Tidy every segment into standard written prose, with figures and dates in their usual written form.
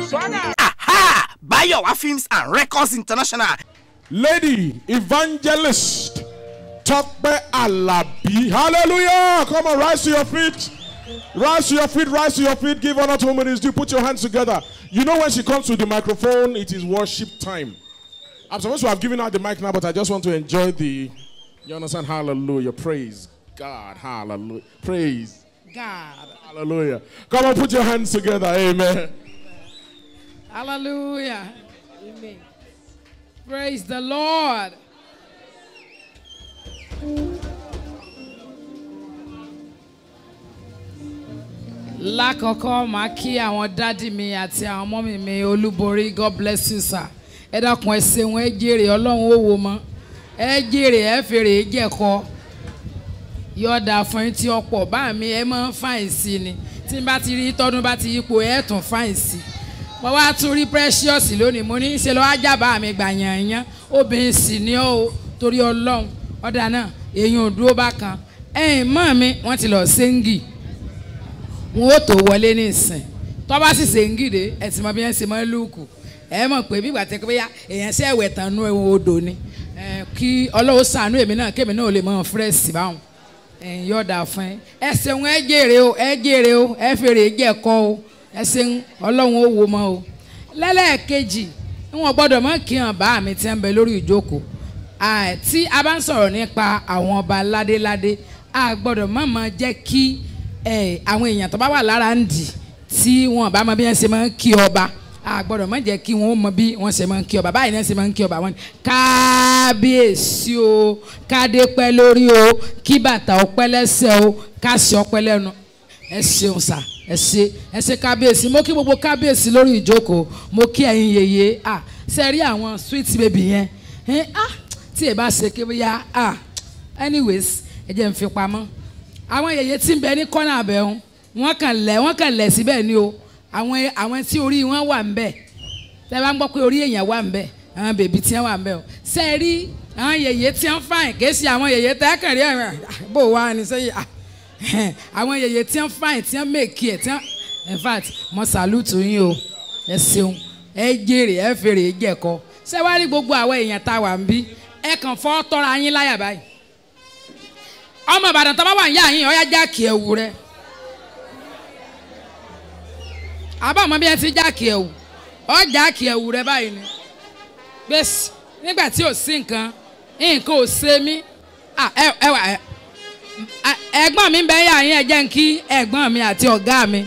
Swagger. Aha! Bayowa Films and Records International. Lady Evangelist Tokbe Alabi. Hallelujah! Come on, rise to your feet. Rise to your feet, rise to your feet. Give honor to whom it is due. Put your hands together. You know when she comes to the microphone, it is worship time. I'm supposed to have given her the mic now, but I just want to enjoy the, you understand? Hallelujah. Praise God. Hallelujah. Praise God. Hallelujah. Come on, put your hands together. Amen. Hallelujah. Amen. Praise the Lord. Lákọ̀ọ́kọ́ máa kí àwọn dádì mi àti àwọn mọ́mì mi Olúborí. God bless you, sir. Ẹ dákun ẹ ṣeun ẹ jèrè Ọlọ́run ó wo mọ́. Ẹ jèrè ẹ fèrè jẹ̀kọ́. Yọ̀ọ̀dà fún yín tí ọ̀pọ̀ bá mi ẹ máa ń fàìn sí ni. Tí n bá ti rí tọdún bá ti yípo ẹ tún fàìn sí. Mo wá tún rí Precious lónìí mo ní ṣe lọ́wọ́ ajábá mi gbà yànyàn. Obìnrin sì ni ó torí Ọlọ́run. Ọ̀dà náà èèyàn ò dúró bá kan. Ẹ̀yin mọ́ mi wọ́n ti lọ séńgì. Wọ́n ó tó wọlé ní ìsìn. Tó bá sì séńgì dé ẹ ti mọ bí wọ́n ṣe máa ń lùkù. Ẹ mọ̀ pé bí ìgbà tẹ́ pé bóyá èèyàn ṣe ẹ̀wẹ̀ tán nú odò ni. Kí Ọlọ́run ṣàánú èmi náà kémi náà ò lè mọ fresh báwọn. Yọ̀ọ̀dà fún ẹ. Ẹ ṣeun ẹ jèrè o ẹ jèrè o ẹ fèrè jẹ̀kọ́ o ẹ ṣeun Ọlọ́run ó wo mọ́ o. Lẹ́lẹ́ẹ̀kejì wọn gbọ́dọ̀ mọ̀ kí hàn bá mi ti ń bẹ lórí ìjókòó. Tí a bá ń sọ̀rọ̀ nípa àwọn ọba ládéládé a gbọ́dọ̀ mọ̀ jẹ́ kí àwọn èèyàn tó bá wà lára ń dì tí wọn bá mọ bí wọ́n ṣe máa ń kí ọba a gbọ́dọ̀ mọ̀ jẹ́ kí wọ́n mọ bí wọ́n ṣe máa ń kí ọba báyìí náà ṣe máa ń kí ọba wọn kábíyèsí o kádé pẹ́ lórí o kí bàtà ó pẹ́ lẹ́sẹ̀ o káṣí ó pẹ́ lẹ́nu ẹ ṣeun sà ẹ ṣe kábíyèsí mo kí gbogbo kábíyèsí lórí ìjókòó mo kí ẹ̀yin yèyé ṣe rí àwọn sweet baby yẹn tí ẹ bá ṣe kébíyá anyways ẹ jẹ́ n fi pamọ́ àwọn yèyé tí ń bẹ ní kọ́nà àbẹ̀hún wọ́n kàn lẹ̀ síbẹ̀ ni o àwọn tí orí wọn wà ń bẹ̀ tẹ́ bá ń gbọ́ pé orí èèyàn wà ń bẹ̀ àwọn bèbí tí wọ́n wà ń bẹ̀ o ṣe rí àwọn yèyé tí wọ́n fàìn kì í ṣe àwọn yèyé tẹ́ kàn rí bó wà ní sẹ́yìn àwọn yèyé tí wọ́n fàìn tí wọ́n mèkì ẹ̀ tí wọ́n in fact mo salute yín o ẹ ṣeun ẹ jèrè ẹ fèrè jẹ̀kọ́ ṣé wàá rí gbogbo àwọn èèyàn tá a wà ń bí ẹ kàn fọ́ tọ́ra yín láyà báyìí ọmọ Ìbàdàn tó bá wà ń yá yín ọ̀yá jákì ẹ̀wù rẹ àbá ọmọ bí ẹ ti jákì ẹ̀wù ọ jákì ẹ̀wù rẹ báyìí ni gbèsè nígbà tí ò sí nǹkan ò ṣe mí ẹ̀gbọ́n mi ń bẹ yá yín ẹ jẹ́ ń kí ẹ̀gbọ́n mi àti ọ̀gá mi.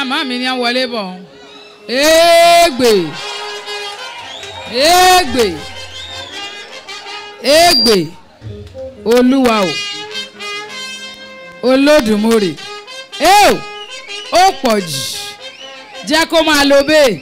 Màmá mi ni wọ́n wọlé bọ̀ égbè Olúwa o Olódùmarè ó pọ̀ jù jẹ́ kó máa lo bẹ́ẹ̀.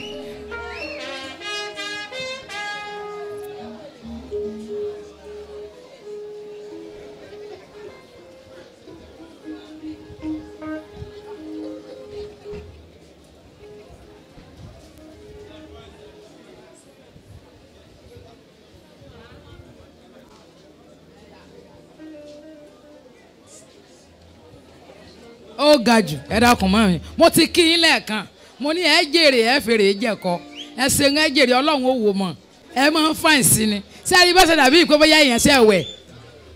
Ó ga jù ẹ dákun mọ́ mi mo ti kí yín lẹ́ẹ̀kan mo ní ẹ jèrè ẹ fèrè jẹ̀kọ́ ẹ ṣe ń jèrè Ọlọ́run ó wò mọ̀ ẹ máa ń fàìn sí ni sẹ́ni bá ṣe dàbí ìpé bóyá èèyàn ṣe wẹ̀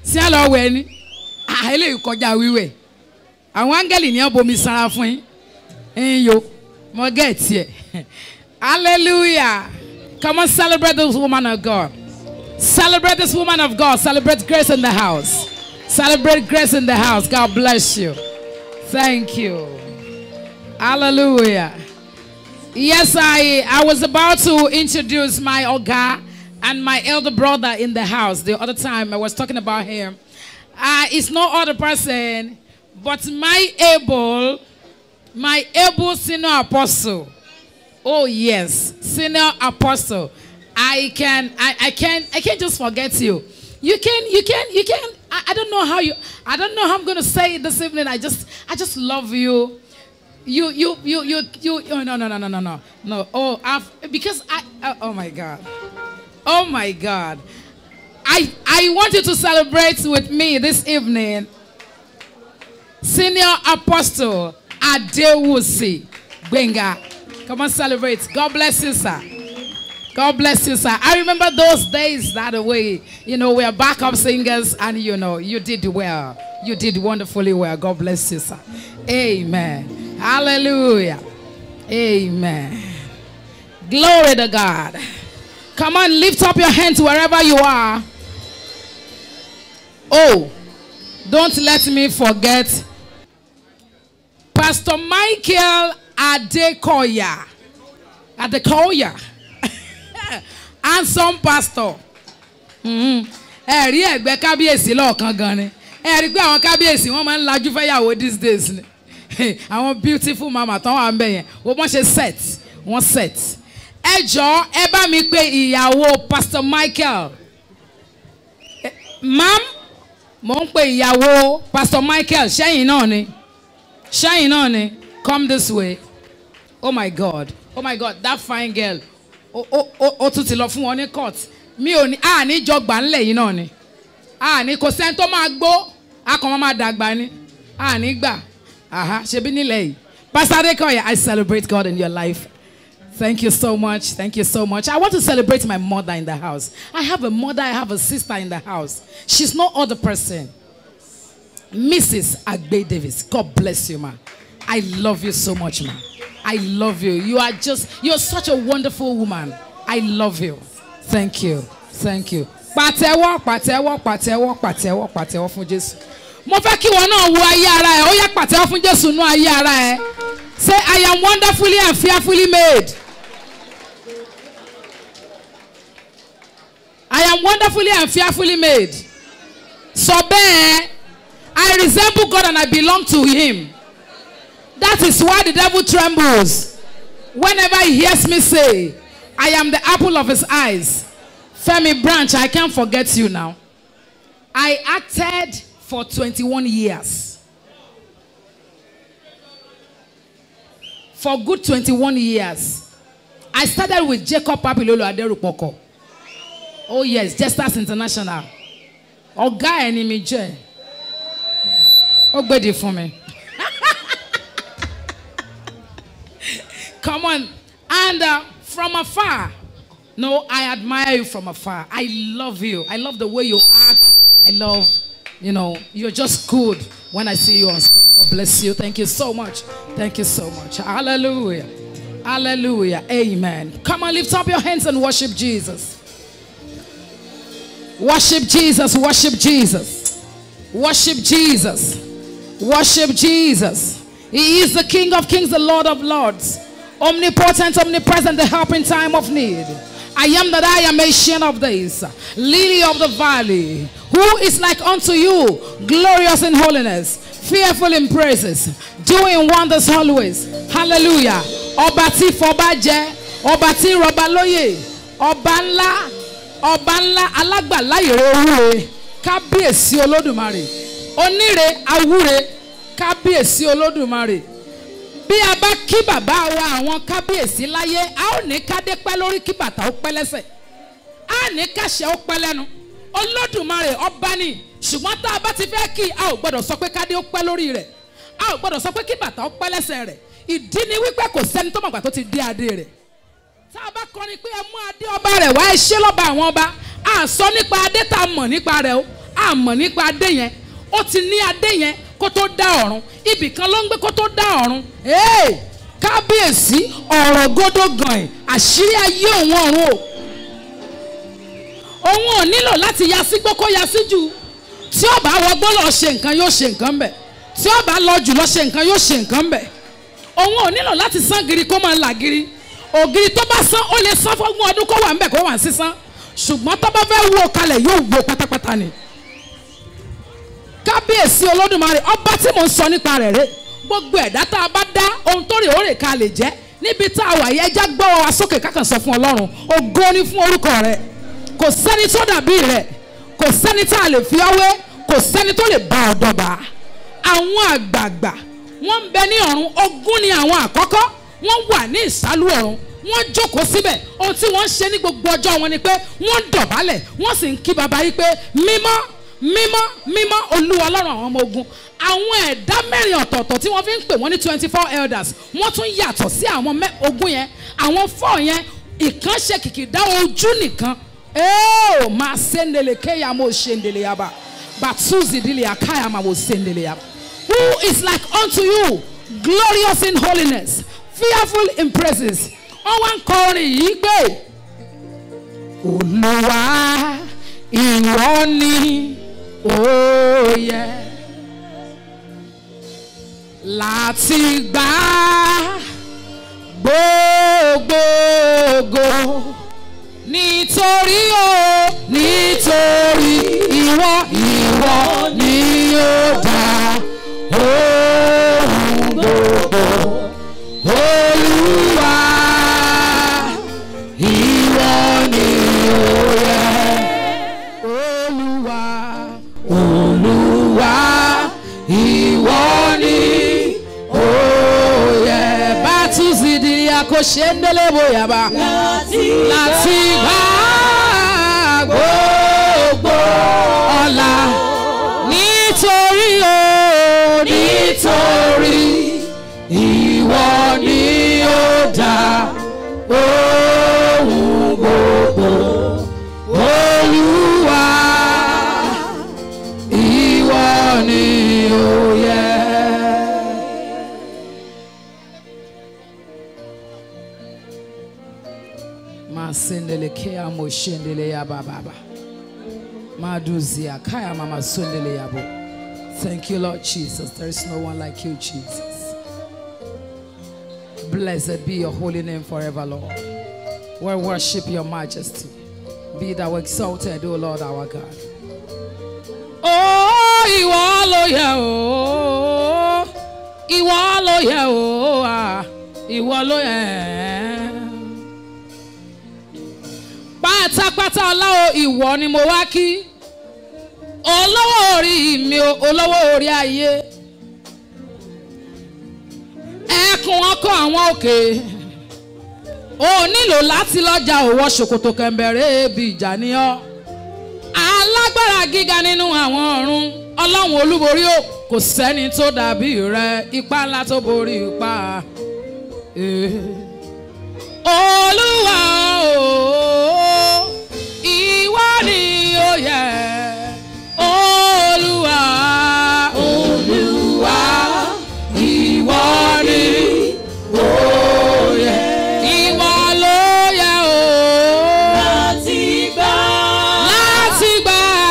sí ẹ lọ wẹ̀ ni eléyìí kọjá wíwẹ̀ àwọn áńgẹ́lì ni wọ́n bomi sanra fún yín ń yo mo gẹ̀ẹ́tì ẹ̀ hallelujah come on celebrate this woman of God celebrate this woman of God celebrate grace in the house celebrate grace in the house God bless you. Thank you. Hallelujah. Yes, I was about to introduce my Oga and my elder brother in the house. The other time I was talking about him. It's no other person but my able senior apostle. Oh yes, senior apostle. I can't just forget you. You can. I don't know how I'm going to say it this evening. I just love you. You. Oh, no. Oh, because oh my God. Oh my God. I want you to celebrate with me this evening. Senior Apostle Adewusi Benga. Come on, celebrate. God bless you, sir. God bless you, sir. I remember those days that way. You know, we are backup singers, and you know, you did well. You did wonderfully well. God bless you, sir. Amen. Hallelujah. Amen. Glory to God. Come on, lift up your hands wherever you are. Oh, don't let me forget Pastor Michael Adekoya. Handsome pastor. Rí ẹ̀gbẹ́ kábíyèsí lọ́ọ̀kan gan ni. Rí pé àwọn kábíyèsí wọ́n máa ń lajú fẹ́yàwó these days ni. Àwọn beautiful mama tán wà ń bẹ̀ yẹn. Wọ́n ṣe set. Wọ́n set. Ẹ jọ̀ọ́ ẹ bá mi pè ìyàwó Pastor Michael. Ma'am, mo ń pè ìyàwó Pastor Michael. Ṣẹ́yìn náà ni. Ṣẹ́yìn náà ni. Come this way. Oh my God. Oh my God. That fine girl. Ó tún ti lọ fún wọn ní court. Mi ò ní ní jọgbà ńlẹ̀ yìí náà ni. Ní kò sẹ́ni tó máa gbó. Akọ̀ máa dàgbà ni. Ní gbà. Ṣebí nílẹ̀ yìí. Pastor Adekoya, I celebrate God in your life. Thank you so much. Thank you so much. I want to celebrate my mother in the house. I have a mother, I have a sister in the house. She's no other person. Mrs. Agbe Davis. God bless you, ma. I love you so much, ma. I love you. You're such a wonderful woman. I love you. Thank you. Thank you. Pàtẹ́wọ́ fún Jésù. Mo fẹ́ kí wọn náà wo ayé ara ẹ̀. Ó yá pàtẹ́wọ́ fún Jésù nú ayé ara ẹ̀. Say, I am wonderfully and fearfully made. I am wonderfully and fearfully made. So bẹ́ẹ̀, I resemble God and I belong to Him. That is why the devil trembles whenever he hears me say, I am the apple of his eyes. Femi Branch, I can't forget you now. I acted for 21 years. For good 21 years. I started with Jacob Papilolo Aderupoko. Oh yes, Jesters International. Ọ̀gá ẹni mi jẹ́. Ó gbèdì fún mi. Come on. And from afar, no, I admire you from afar. I love you. I love the way you act. I love, you're just good when I see you on screen. God bless you. Thank you so much. Thank you so much. Hallelujah. Hallelujah. Amen. Come on, lift up your hands and worship Jesus. Worship Jesus. Worship Jesus. Worship Jesus. Worship Jesus. He is the King of Kings, the Lord of Lords. Omnipotent, omnipresent, the help in time of need. I am that I am, Ancient of Days, Lily of the Valley. Who is like unto you, glorious in holiness, fearful in praises, doing wonders always. Hallelujah. Obati fobaje, obati robaloye, obanla, alagbala ire, kábíyèsí Olódùmarè. Onire awure, kábíyèsí Olódùmarè. Bí a bá kí bàbá wa àwọn kábíyèsí láyé, a ó ní kádé pẹ́ lórí kí bàtà ó pẹ́ lẹ́sẹ̀. A ní káṣẹ́ ó pẹ́ lẹ́nu. Olódùmarè ọba ni, ṣùgbọ́n tá a bá ti fẹ́ kí, a ò gbọ́dọ̀ sọ pé kádé ó pẹ́ lórí rẹ̀. A ò gbọ́dọ̀ sọ pé kí bàtà ó pẹ́ lẹ́sẹ̀ rẹ̀. Ìdí ni wípé kò sẹ́ni tó mọ̀gbà tó ti dé adé rẹ̀. Tá a bá kọrin pé ẹ mú adé ọba rẹ̀ wá, ẹ ṣé lọ́ba àwọn ọba. A sọ nípa adé tá a mọ̀ nípa rẹ̀ o. A mọ̀ nípa adé yẹn. Ó ti ní adé yẹn kó tó dá ọ̀run. Ibì kan ló ń gbé kó tó dá ọ̀run. Kábíyèsí ọ̀rọ̀ gódó gan-an, àṣírí ayé òun ọ̀run o. Òun ò nílò láti ya sí gbó kó ya sí jù. Tí ó bá wọgbó lọ ṣe nǹkan yóò ṣe nǹkan bẹ̀. Tí ó bá lọ jù lọ ṣe nǹkan yóò ṣe nǹkan bẹ̀. Òun ò nílò láti sán giri kó máa là giri. ògiri tó bá sán ó lè sán fọ́gbọ̀n ọdún kó wà ń bẹ̀ kó wà ń sísán ṣùgbọ́n tó bá fẹ́ wó kalẹ̀ yóò wó pátápátá ni. kábíyèsí olódùmarè ọba tí mò ń sọ nípa rẹ̀ rẹ̀ gbogbo ẹ̀dá tá a bá dá ohun tó rè ó rè ká lè jẹ́ níbi tá a wà yẹ ẹja gbọ́ wa sókè kákan sọ fún ọlọ́run ògo ni fún orúkọ rẹ̀ kò sẹ́ni tó dàbí rẹ̀ kò sẹ́ni tá a lè fi ọwé kò sẹ́ni tó lè bá ọ dọ́gba. àwọn àgbààgbà wọ́n ń bẹ ní ọ̀run ogún ni àwọn àkọ́kọ́ wọ́n wà ní ìsálú ọ̀run wọ́n jókòó síbẹ̀ ohun tí wọ́n ń ṣe ní gbogbo ọjọ́ wọn ni pé wọ́n dọ̀bálẹ̀ wọ́n sì ń kí baba yìí pé mímọ́ mímọ́ mímọ́ olúwa ọlọ́run àwọn ọmọ ogun. àwọn ẹ̀dá mẹ́rin ọ̀tọ̀ọ̀tọ̀ tí wọ́n fi ń pè wọ́n ní 24 elders wọ́n tún yàtọ̀ sí àwọn ogun yẹn àwọn 4 yẹn ìkan ṣe kìkìdá ojú nìkan máa sendele kéya mo sendele yaba batuzi dili akaya ma mo sendele yaba. Who is like unto you, glorious in holiness, fearful in praises. Wọ́n wá ń kọrin yìí pé Olúwa ìwọ ni ó yẹ láti gbà gbogbo ògo nítorí ìwọ ni ó dá ohun gbogbo. Olúwa ìwọ ni ó yẹ. Olúwa ìwọ ni ó yẹ. Bátúzì di akóṣendélé bóyá láti gbà gbogbo ọlá nítorí ìwọ ni ó dá ohun gbogbo. Olúwa ìwọ ni ó yẹ. Masendele kea mo shendele ya baba. Maduzia kaya mama sundele yabo. Thank you, Lord Jesus. There is no one like you, Jesus. Blessed be your holy name forever, Lord. We worship your majesty. Be thou exalted, O Lord our God. Oh, ìwọ ló yẹ o. Ìwọ ló yẹ o. Ìwọ ló yẹ. Pátápátá ọlá o, ìwọ ni mo wá kí. Olówó orí mi o, olówó orí ayé. Ẹkùn ọkọ àwọn òkè. O nílò láti lọ́jà òwò ṣòkòtò kẹ̀mbẹ̀rẹ̀ bí ìjà ni ọ́. Alágbára gíga nínú àwọn ọ̀run. Ọlọ́run olúborí o, kò sẹ́ni tó dàbí rẹ̀. Ipá ńlá tó borí ipá. Olúwa o, ìwọ ni ó yẹ. Olúwa, Olúwa, ìwọ ni ó yẹ. Ìwọ ló yẹ o. Láti gbà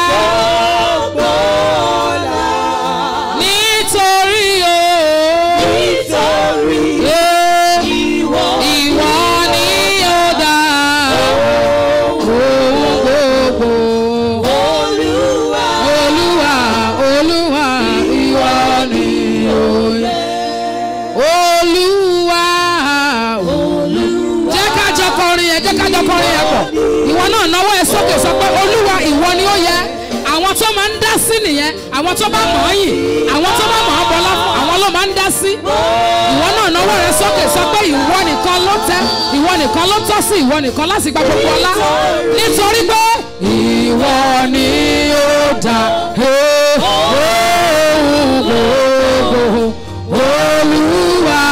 gbogbo ọlá. Nítorí ìwọ ni ó dá ohun gbogbo. Olúwa, ìwọ ni ó yẹ. Jẹ́ ká jọ kọrin yẹn, pọ̀. Ìwọ náà náwó ẹ sókè sọ pé Olúwa ìwọ ni ó yẹ. Àwọn tó máa ń dá sí nìyẹn. Àwọn tó bá mọ̀ ọ́ yìn. Àwọn tó bá mọ̀ ọ́ bọ́lá fún. Àwọn ló máa ń dá sí. Ìwọ náà náwó rẹ sókè sọ pé ìwọ nìkan ló tẹ́. Ìwọ nìkan ló tọ́ sí. Ìwọ nìkan láti gba gbogbo ọlá. Nítorí pé ìwọ ni ó dá ohun gbogbo. Olúwa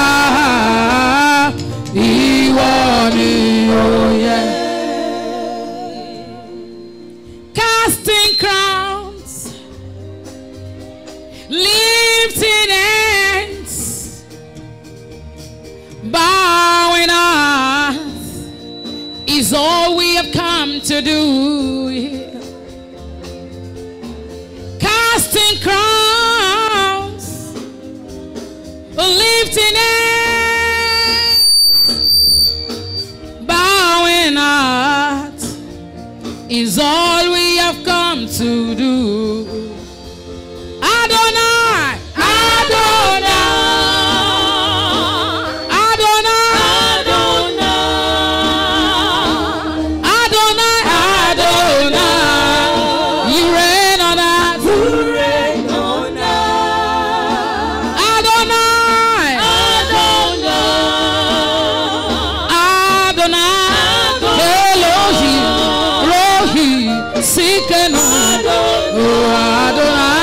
ìwọ ni ó yẹ. Casting crowns, lifting hands, bowing us is all we have come to do here. Casting crowns, lifting hands, is all we have come to do. Adonai, Adonai, Adonai, Adonai, Adonai, you reign on us. Adonai, Adonai, Elohim, Rohi, Sikenu, Adonai.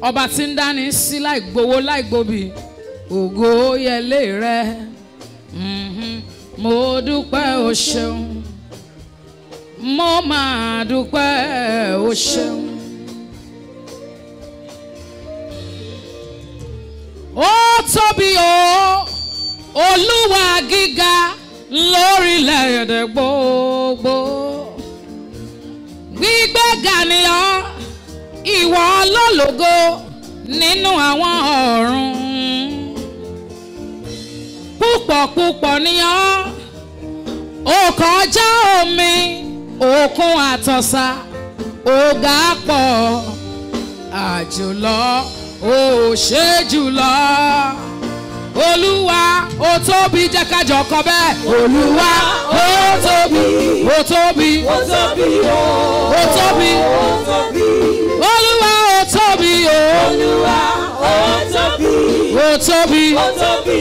Ọba tí ń dání sí láì gbowó láì gbòbí ògo yẹlé rẹ mo dúpẹ́ o ṣeun mo máa dúpẹ́ o ṣeun. Ó tóbi o Olúwa gíga lórílẹ̀-èdè gbogbo gbígbéga ni ọ́ ìwọ ológo nínú àwọn ọ̀run púpọ̀ púpọ̀ ni ọ́ ó kọjá omi òkun àtọ̀sà ó ga pọ̀ àjùlọ ó ṣe jùlọ Olúwa ó tóbi jẹ́ ká jọ kọ bẹ́ẹ̀ Olúwa ó tóbi ó tóbi ó tóbi ó tóbi Olúwa ó tóbi o Olúwa ó tóbi ó tóbi ó tóbi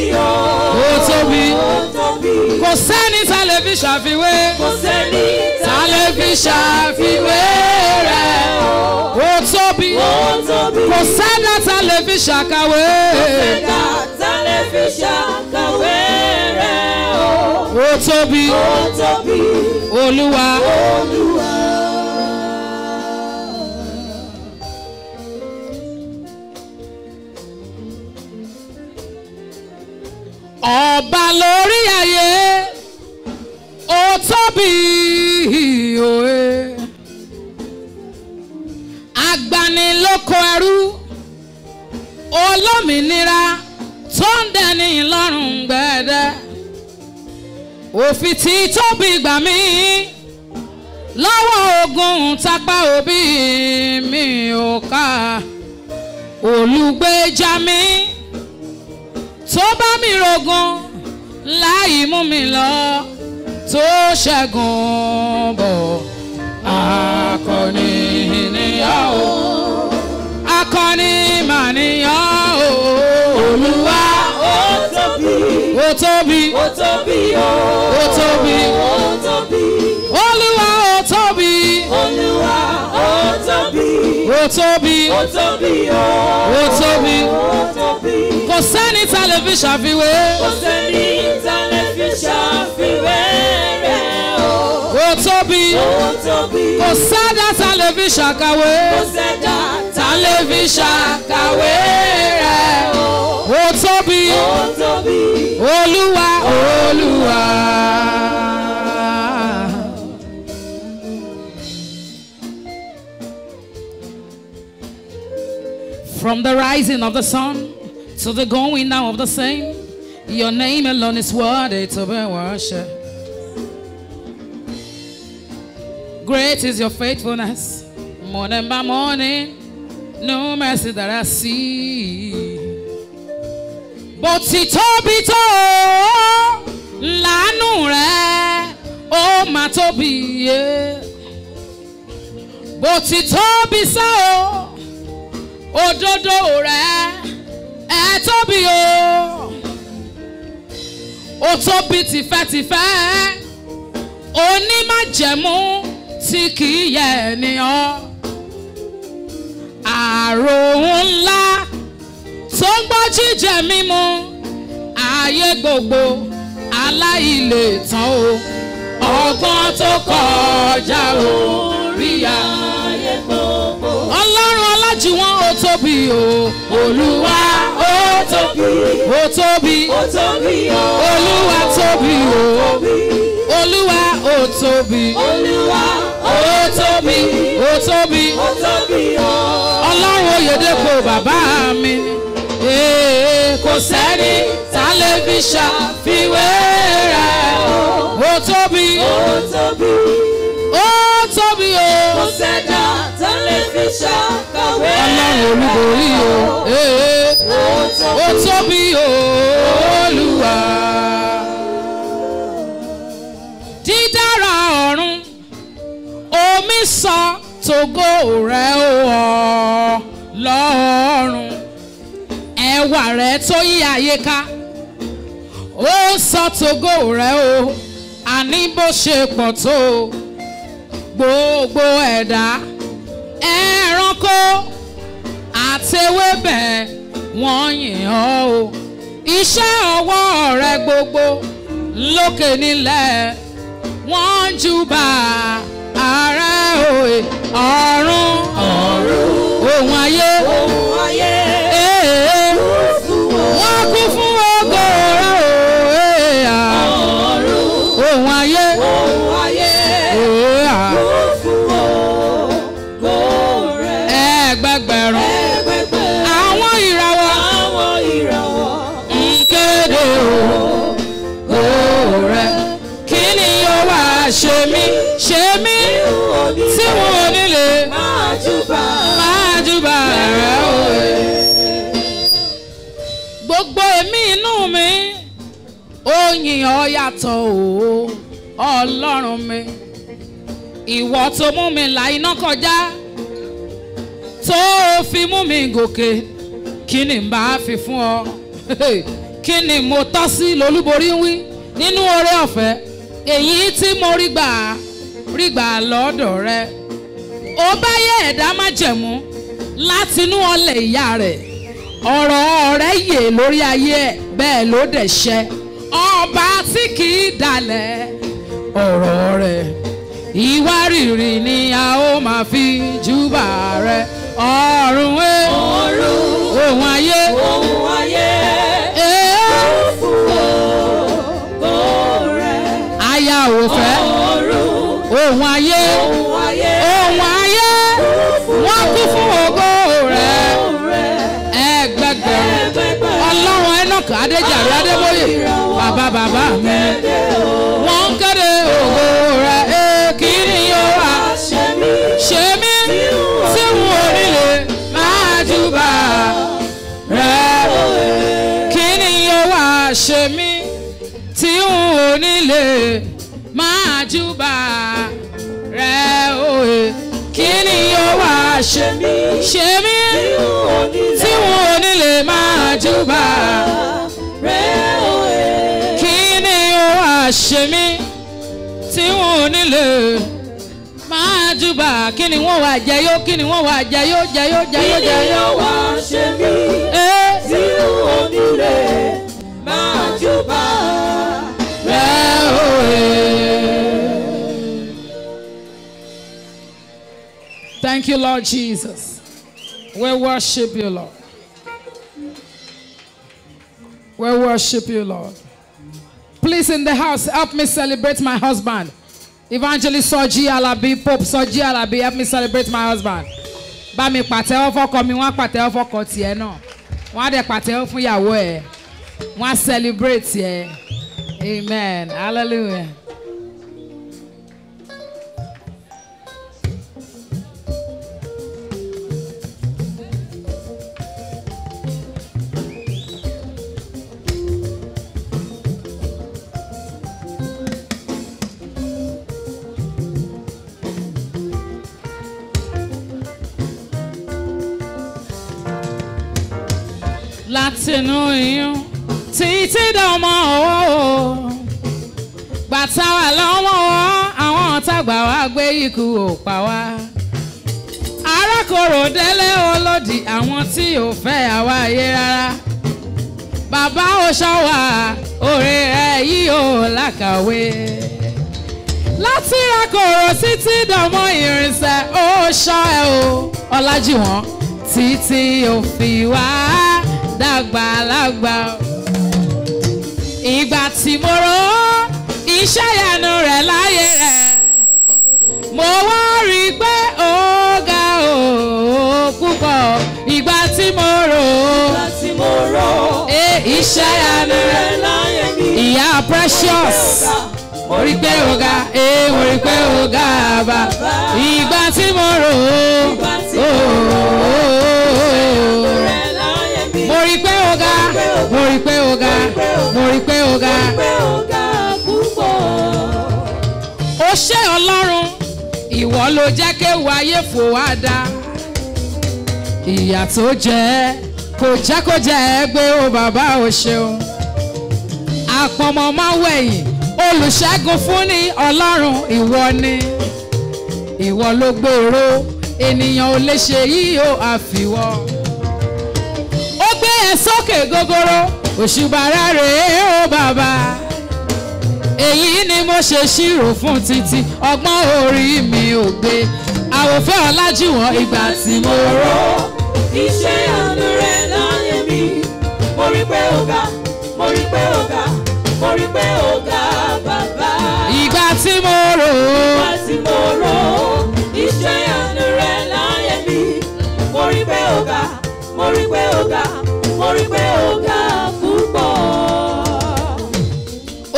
ó tóbi kò sẹ́ni tá lè fi ṣàfiwé kò sẹ́ni tá lè fi ṣàfiwé rẹ̀ ó tóbi kò sẹ́ni tá lè fi ṣàkàwé fi ṣàkàwé rẹ̀ ó tóbi Olúwa. Ọba lórí ayé ó tóbi òye agbanilóko ẹrú olómìnira tó ń dẹni lọ́rùn gbẹ̀dẹ̀ òfin tí tóbi gbà mí lọ́wọ́ ogun tápá òbí mi ò ká olùgbèjà mi tó bá mi rògùn láì mú mi lọ tó ṣẹ́gun bọ̀ akọni nìyàn o akọni mà nìyàn o Olúwa ó tóbi ó tóbi ó tóbi ó tóbi ó tóbi Olúwa ó tóbi Olúwa ó tóbi ó tóbi ó tóbi ó tóbi kò sẹ́ni tá lè fi ṣàfiwé kò sẹ́ni tá lè fi ṣàfiwé rẹ̀ ó tóbi kò sẹ́dá tá lè fi ṣàkàwé kò sẹ́dá tá lè fi ṣàkàwé rẹ̀ ó tóbi Olúwa Olúwa. From the rising of the sun to the going down of the same, your name alone is worthy to be worshipped. Great is your faithfulness, morning by morning, no mercy that I see. Bó ti tóbi tó lánú rẹ̀ ó máa tóbi yé. Bó ti tóbi sá o òdodo rẹ̀ ẹ tóbi o. Ó tóbi tìfẹ́tìfẹ́ onímájẹ̀mú tí kì í yẹ ènìyàn. Àrò ńlá tó ń gbọ́ jíjẹ mímu ayé gbogbo aláìlè tán o ọgbọ́n tó kọjá orí ayé gbogbo. Ọlọ́run ọlájúwọ́n ó tóbi o Olúwa ó tóbi ó tóbi ó tóbi o Olúwa tóbi o Olúwa ó tóbi Olúwa ó tóbi ó tóbi ó tóbi o Ọlọ́run Oyèdépò bàbá mi kò sẹ́ni tá lè fi ṣàfiwé rẹ̀ ó tóbi ó tóbi ó tóbi o kò sẹ́dá tá lè fi ṣàkàwé Ọlọ́run olúborí o ó tóbi o Olúwa. Dídára ọ̀run omi sọ tògo rẹ̀ ó Ọlọ́run ẹwà rẹ̀ tó yí ayé ká ó sọ tògo rẹ̀ o àní bó ṣe pọ̀ tó gbogbo ẹ̀dá ẹranko àtewébẹ̀ wọ́n yìn ọ́ o iṣẹ́ ọwọ́ rẹ̀ gbogbo lókè nílẹ̀ wọ́n júbà ààrẹ òye ọ̀run ohun ayé wọ́n kú fún ògo rẹ̀ òye ohun ayé ẹgbẹgbẹ̀rún àwọn ìràwọ̀ ń kéde ògo rẹ̀ kí ni yóò wá ṣe mí tí wọn ò nílé máa júbà rẹ̀ òye. Gbogbo ẹ̀mí inú mi ó yìn ọ́ yàtọ̀ o Ọlọ́run mi ìwọ tó mú mi là iná kọjá tó fi mú mi gòkè kí ni n bá fi fún ọ kí ni mo tọ́ sí lolúborí wí nínú oore ọ̀fẹ́ èyí tí mo rí gbà lọ́dọ̀ rẹ ó bá yẹ ẹ̀dá májẹ̀mú látinú ọlẹ̀ ìyá rẹ̀ ọ̀rọ̀ rẹ̀ yè lórí ayé ẹ̀ bẹ́ẹ̀ ló dẹ̀ ṣẹ ọba tí kì í dalẹ̀ ọ̀rọ̀ rẹ̀ ìwárìrì ni a ó máa fi júbà rẹ̀ ọ̀run ohun ayé aya òfẹ́ ohun ayé wọ́n kú fún ògo rẹ̀ ẹgbẹgbẹ̀rún Ọlọ́run Enoch Adéjàre Adébóyè bàbá mi wọ́n kéde ògo rẹ̀ kí ni yóò wá ṣe mí tí wọn ò nílé máa júbà rẹ̀ kí ni yóò wá ṣe mí tí wọn ò nílé máa júbà rẹ̀ kí ni yóò wá ṣe mí tí wọn ò nílé máa júbà rẹ̀ kí ni yóò wá ṣe mí tí wọn ò nílé máa júbà kí ni wọ́n wá jẹyó kí ni wọ́n wá jẹyó wá ṣe mí tí wọn ò nílé máa júbà Thank you, Lord Jesus. We worship you, Lord. We worship you, Lord. Please, in the house, help me celebrate my husband. Evangelist Soji Alabi, Pope Soji Alabi, help me celebrate my husband. Bá mi pàtẹ́wọ́ fọ́kọ mi, wọ́n pàtẹ́wọ́ fọ́kọ tiẹ̀ náà. Wọ́n á dẹ̀ pàtẹ́wọ́ fún ìyàwó ẹ̀. Wọ́n á celebrate ẹ̀. Amen. Hallelujah. Látinú iyún títí dọmọ ọwọ́ gbàtà wà lọ́wọ́ àwọn ọ̀tàgbà wa gbé ikú òpá wa arákòrò délé olódì àwọn tí ò fẹ́ àwa ayé rárá bàbá ó ṣọ́ wa oore rẹ̀ yìí ò lákàwé láti akọ̀rọ̀ títí dọ̀mọ́ ìrìnsẹ̀ ó ṣọ́ ẹ o Ọlájúwọ̀n títí ó fi wá dàgbà lágbà ìgbà tí mo rò iṣẹ́ ìyanu rẹ̀ láyé rẹ̀ mo wá rí i pé ó ga ó púpọ̀ ìgbà tí mo rò iṣẹ́ ìyanu rẹ̀ láyé mi ìyá Precious mo rí pé ó ga mo rí pé ó ga bàbá ìgbà tí mo rò mo rí pé ó ga mo rí pé ó ga mo rí pé ó ga ó ṣé Ọlọ́run ìwọ ló jẹ́ kéwàá ayé fò wá dá ìyà tó jẹ́ kò jẹ́ kó jẹ́ ẹ gbé o bàbá o ṣeun àpọ̀mọ́ máa wẹ̀yìn olùṣègùn fún ní Ọlọ́run ìwọ ni ìwọ ló gbèrò ènìyàn ò lè ṣe yìí ó àfiwọ́ ó gbé ẹ sókè gogoro òṣùbà rẹ̀ ó bàbá èyí ni mo ṣe ṣírò fún títí ọgbọ́n orí mi ò gbé àwòfẹ́ Ọlájúwọ̀n ìgbà tí mo rò iṣẹ́ ìyanu rẹ̀ láyé mi mo rí pé ó ga mo rí pé ó ga mo rí pé ó ga bàbá ìgbà tí mo rò iṣẹ́ ìyanu rẹ̀ láyé mi mo rí pé ó ga mo rí pé ó ga mo rí pé ó ga púpọ̀.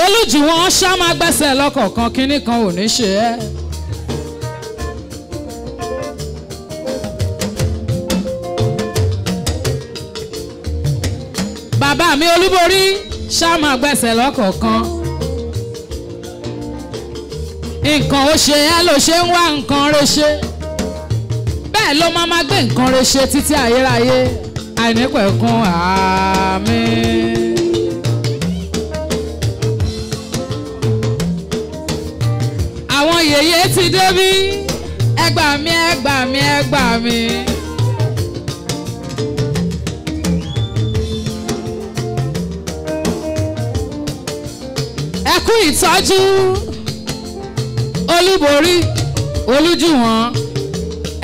Olújùwọ̀n ṣá máa gbẹ́sẹ̀ lọ́kọ̀ọ̀kan kínní kan ò ní ṣe ẹ́. bàbá mi Olúborí ṣá máa gbẹ́sẹ̀ lọ́kọ̀ọ̀kan. nǹkan ó ṣe ẹ́ ló ṣe ń wá nǹkan rẹ̀ ṣe bẹ́ẹ̀ ló máa gbé nǹkan rẹ̀ ṣe títí ayérayé àìnípẹ̀kun àmín. àwọn yèyé ti débí ẹ gbà mí ẹ gbà mí ẹ gbà mí. ẹ kú ìtọ́jú Olúborí Olújùwọ̀n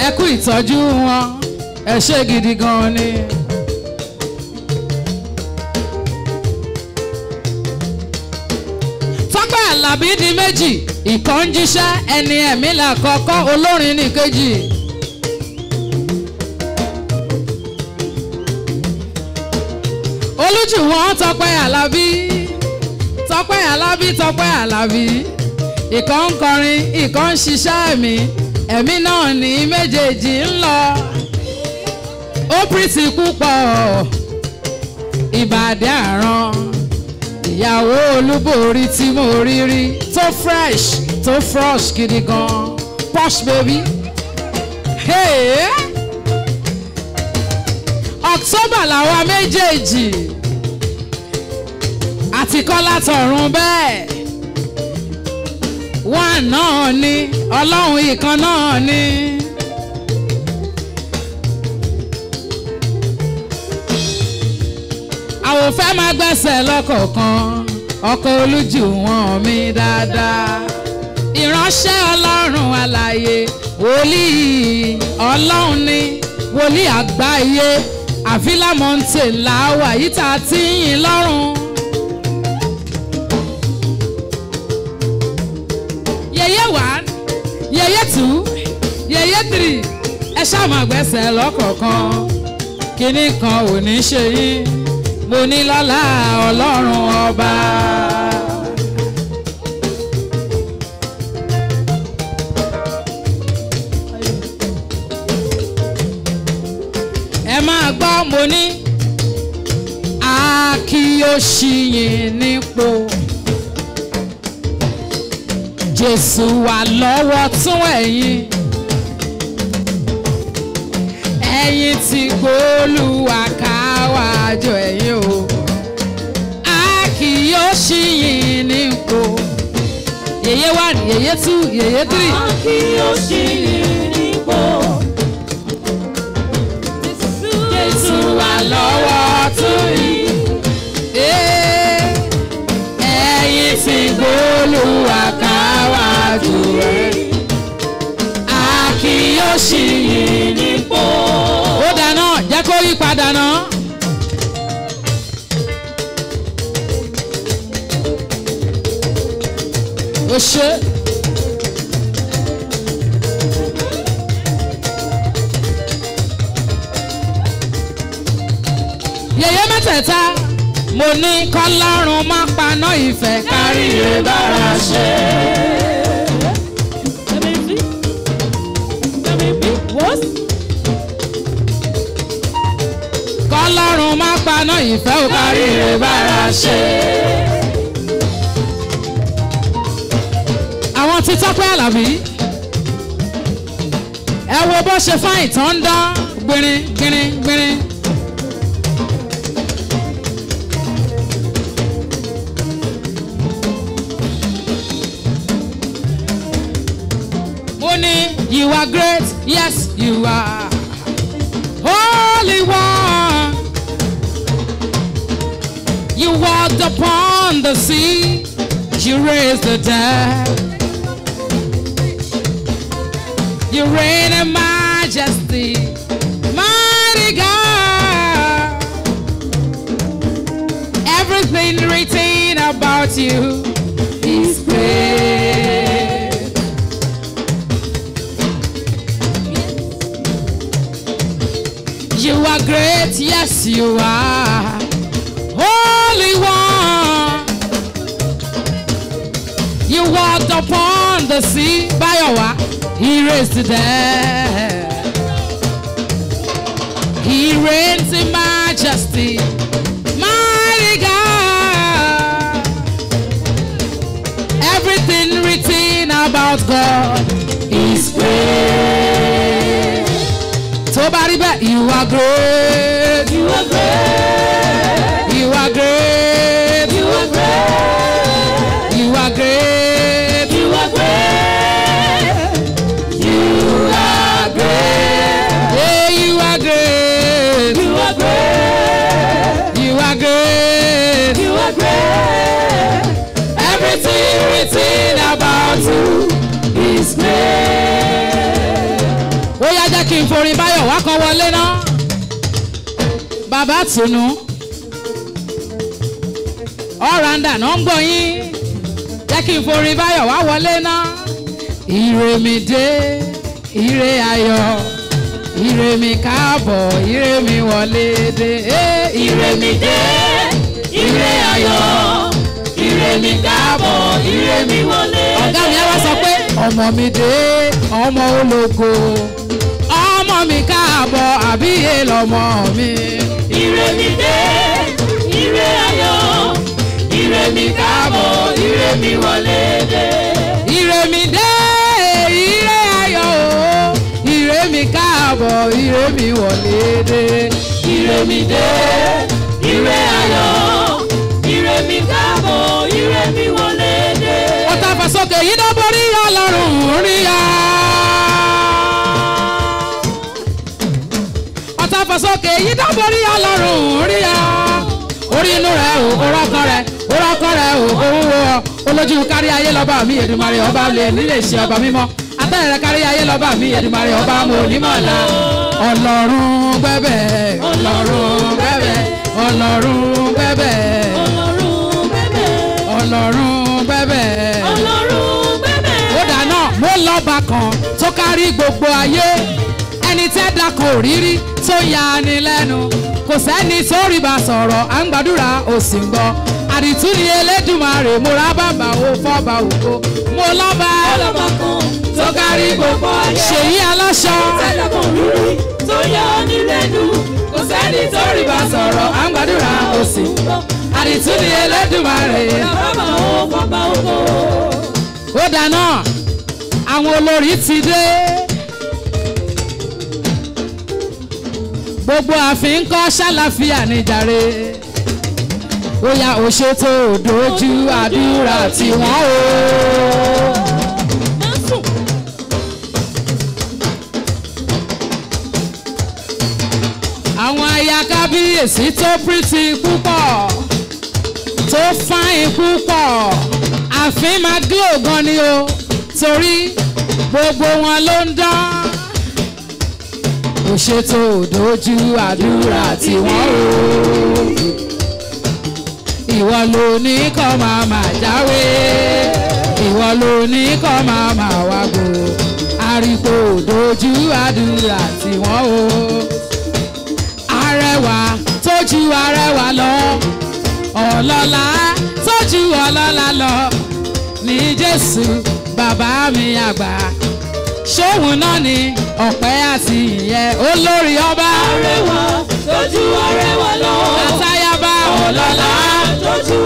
ẹ kú ìtọ́jú wọn ẹ ṣé gidi gan ni. Tọ́pẹ́ Àlàbí di méjì ìkan ń jíṣẹ́ ẹni ẹ̀mí làkọ́kọ́ olórin ní kejì. Olújùwọ̀n Tọ́pẹ́ Àlàbí Tọ́pẹ́ Àlàbí Tọ́pẹ́ Àlàbí ìkan ń kọrin ìkan ń ṣiṣẹ́ ẹ̀mí náà ní méjèèjì ń lọ ó pìrìtì púpọ̀ ìbàdí àrán ìyàwó Olúborí tí mo rí rí tó fresh tó frosh gidi gan posh baby hey. October làwa méjèèjì àti Kọ́lá tọ̀run bẹ́ẹ̀ wọ́n náà ni Ọlọ́run ìkan náà ni. àwòfẹ́ máa gbẹ́sẹ̀ lọ́kọ̀ọ̀kan ọkọ Olújùwọ̀n mi dáadáa ìránṣẹ́ Ọlọ́run alààyè wòlíì Ọlọ́run ni wòlíì àgbáyé Àfílà Mountain làwà yìí tá a ti yìn lọ́rùn. yẹyẹ 1 yẹyẹ 2 yẹyẹ 3 ẹ ṣáà máa gbẹ́sẹ̀ lọ́kọ̀ọ̀kan kínní kan ò ní ṣe yín mo ní lọ́lá Ọlọ́run ọba. ẹ máa gbọ́ mo ní a kì yóò ṣìyìn nípò Jésù wà lọ́wọ́ tún ẹ̀yin ẹ̀yin tí gbólúwa káwájú ẹ̀yin o a kì yóò ṣìyìn nípò yèyé 1 yèyé 2 yèyé 3 a kì yóò ṣìyìn nípò Jésù wà lọ́wọ́ tún yín ṣì yí nípò. Ó dáná jẹ́ kó yí padà náà. Ó ṣe. Yèyé mẹ́tẹ̀ẹ̀ta mo ní kọ́lọ́run má paná ìfẹ́ kárí rẹ̀ bára ṣe. Kọ́lọ́run má paná ìfẹ́ ò kárí rẹ̀ bára ṣe. Àwọn tí Tọ́pẹ́ Àlàbí ẹ wo bó ṣe fáìn tán ń dán gbìnrín gbìnrín gbìnrín. You are great, yes you are. Holy One, you walked upon the sea, you raised the dead, you reign in majesty, mighty God. Everything written about you is great. You are great, yes you are. Holy One, you walked upon the sea. Bayowa, he raised the dead. He reigns in majesty, mighty God. Everything written about God is great. Somebody back, you are great. You are great. You are great. You are great. You are great. You are great. You are great. Yeah, you are great. You are great. You are great. You are great. Everything written about you is great. Ó yá jẹ́ kí n forin Báyọ̀ wá kan wọlé náà. Bàbá Tùnú. Ọ̀ràndà náà ń gbọ́ yín. Jẹ́ kí n forin Báyọ̀ wá wọlé náà. Ire mi dé, ire ayọ̀, ire mi káàbọ̀, ire mi wọlé dé. Ire mi dé, ire ayọ̀, ire mi káàbọ̀, ire mi wọlé dé. Ọ̀gá mi ẹ wá sọ pé ọmọ mi dé, ọmọ ológo. Ọmọ mi káàbọ̀, àbíyè lọmọ mi. Ire mi dé, ire ayọ̀, ire mi káàbọ̀, ire mi wọlé dé. Ire mi dé, ire ayọ̀ o, ire mi káàbọ̀, ire mi wọlé dé. Ire mi dé, ire ayọ̀, ire mi káàbọ̀, ire mi wọlé dé. Ọ̀tá fàsókè yìí ló borí Ọlọ́run rí ya. Ọ̀tá fàsókè yìí ló borí Ọlọ́run rí ya. Orí inú rẹ̀ o, orọ́kàn rẹ̀, orọ́kàn rẹ̀ o, owó olójú kárí ayé lọ́ba mi Èdùmàrè ọba lè nílé ṣe ọba mímọ́. Atẹ́rẹ̀ rẹ̀ kárí ayé lọ́ba mi Èdùmàrè ọba mo ní mọ̀lá. Ọlọ́run gbẹ́bẹ̀, Ọlọ́run gbẹ́bẹ̀, Ọlọ́run gbẹ́bẹ̀, Ọlọ́run bẹ̀bẹ̀, Ọlọ́run gbẹ́bẹ̀. Ọlọ́run bẹ̀bẹ̀. Ó dáná mo lọ́ba kan tó kárí gbogbo ayé ẹni tẹ́ dákan òrírí tó ya ni lẹ́nu kò sẹ́ni tó rí bá sọ̀rọ̀ à ń gbàdúrà ó sì ń gbọ́ àdìtú ni Elédùmarè mo rá bàbá ó fọ́ba ògo mo lọ́ba Ọlọ́ba kan tó kárí gbogbo ayé. Ṣèyí Aláṣọ Tẹ́lẹ̀ kan rírí tó yá ní lẹ́nu. Kò sẹ́ni tó rí bá sọ̀rọ̀ à ń gbàdúrà ó sì ń gbọ́ àdìtú ni Elédùmarè. bàbá ó fọ́ba ògo. Ó dáná àwọn olórí ti dé gbogbo ààfin kọ́ ṣàlàfíà níjàre ó yá òṣètò òdòjú àdúrà tiwọn o. àwọn aya kábíyèsí tó pírítì púpọ̀ tó fáìn púpọ̀ ààfin máa glo gan ni o torí gbogbo wọn ló ń dán ó ṣètò dojú àdúrà tí wọ́n rò. Ìwọ ló ní kọ́ máa jáwé, ìwọ ló ní kọ́ máa wágbó. Àríkò dojú àdúrà tí wọ́n rò. Arẹwà tójú arẹwà lọ, ọlọ́lá tójú ọlọ́lá lọ ní Jésù bàbá mi àgbà. Ṣóhun náà ni ọpẹ́ àti ìyẹ́ olórí ọba. Arẹwà tójú arẹwà lọ. Àtayaba Ọlọ́lá tójú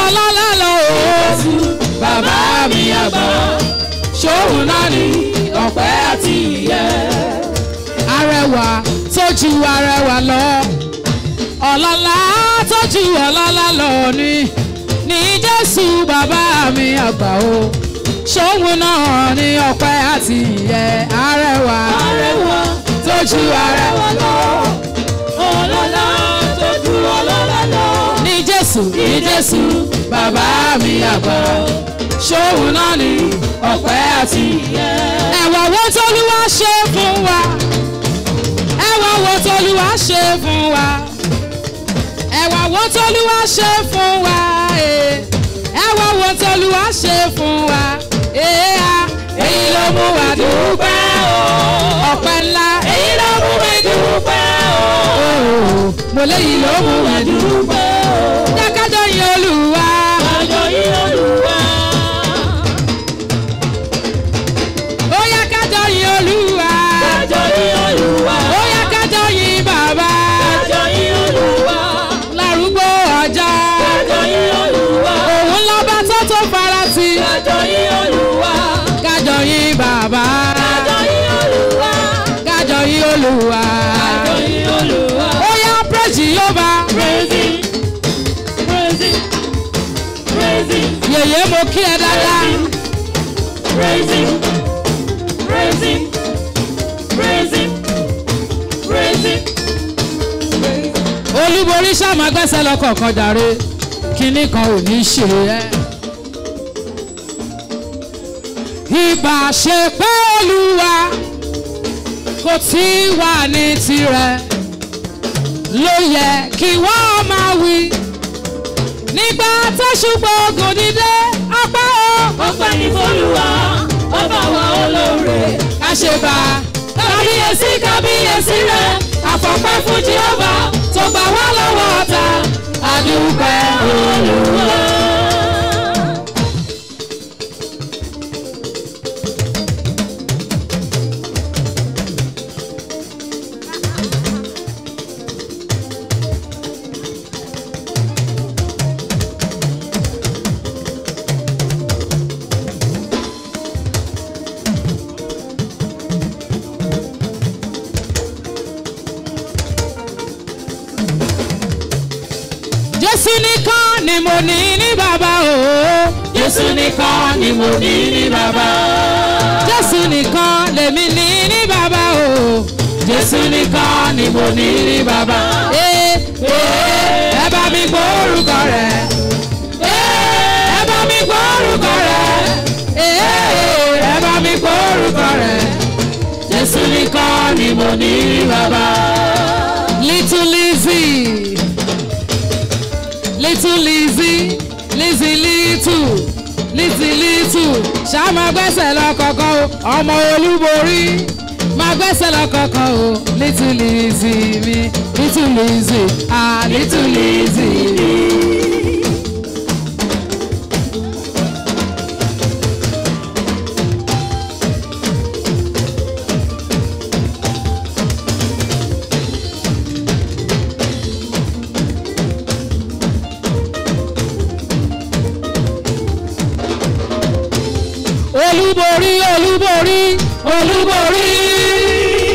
ọlọ́lá lọ. Jésù bàbá mi àgbà. Ṣóhun náà ni ọpẹ́ àti ìyẹ́. Arẹwà tójú arẹwà lọ. Ọlọ́lá tójú ọlọ́lá lọ ní Jésù bàbá mi àgbà o. Ṣóhun náà ni ọpẹ́ àti ìyẹ́. Arẹwà tójú arẹwà lọ. Ọlọ́lá tójú ọlọ́lá lọ. ní Jésù bàbá mi àgbà. ṣóhun náà ni ọpẹ́ àti ìyẹ́. ẹ̀wà wo t'Olúwa ṣe fún wa, ẹ̀wà wo t'Olúwa ṣe fún wa, ẹ̀wà wo t'Olúwa ṣe fún wa, ẹ̀wà wo t'Olúwa ṣe fún wa. Èyí ló mú wa dúpẹ́ o, ọpẹ́ ńlá. Èyí ló mú mi dúpẹ́ o, mo léyìí ló mú wa dúpẹ́ o. Jákàjọ́ yìn Olúwa, Kájọ yìn Olúwa. ó yá kájọ́ yìn Olúwa, Kájọ yìn Olúwa. ó yá kájọ́ yìn Bàbá, Kájọ yìn Olúwa. lárúgbó ọjọ́. Kájọ yìn Olúwa. Òun lọ́ba tó farati. Kájọ yìn Olúwa. Kájọ yìn Bàbá. Kájọ yìn Olúwa. Kájọ yìn Olúwa. Kájọ yìn Olúwa. Ó yá praise Jehovah. Praise him. Praise him. Praise him. Yèyé mo kí ẹ dáadáa. Praise him. Praise him. Praise him. Praise him. Olúborí ṣàmà gbẹ́sẹ̀ lọ́kọ̀ọ̀kan jàre. Kinní kan ò ní ṣe ẹ́. Ìbá ṣe pé Olúwa kò tí wà ní tirẹ̀ ló yẹ kí wọ́n máa wí. Nígbà tó ṣùgbọ́n ogun dídé ọpẹ́ o. Ọpẹ́ ní f'Olúwa, ọba wa olóore. Àṣebà Kábíyèsí kábíyèsí rẹ̀, àfọ̀pẹ́ fún Jèhófà tó gbà wá lọ́wọ́ ọ̀tá. àdúpẹ́ Olúwa. Jésù nìkan ni mo ní ní bàbá o. Jésù nìkan ni mo ní ní bàbá. Jésù nìkan lèmi ní ní bàbá o. Jésù nìkan ni mo ní ní bàbá. Ẹ bá mi gbọ́ orúkọ rẹ̀. Ẹ bá mi gbọ́ orúkọ rẹ̀. Ẹ bá mi gbọ́ orúkọ rẹ̀. Jésù nìkan ni mo ní ní bàbá. Little Lizzy, Little Lizzy, Lizzy little, ṣá máa gbẹ́sẹ̀ lọ kọ̀ọ̀kan o, ọmọ Olúborí máa gbẹ́sẹ̀ lọ kọ̀ọ̀kan o. Little Lizzy mi, Little Lizzy, Little Lizzy mi. Olúborí, Olúborí, Olúborí.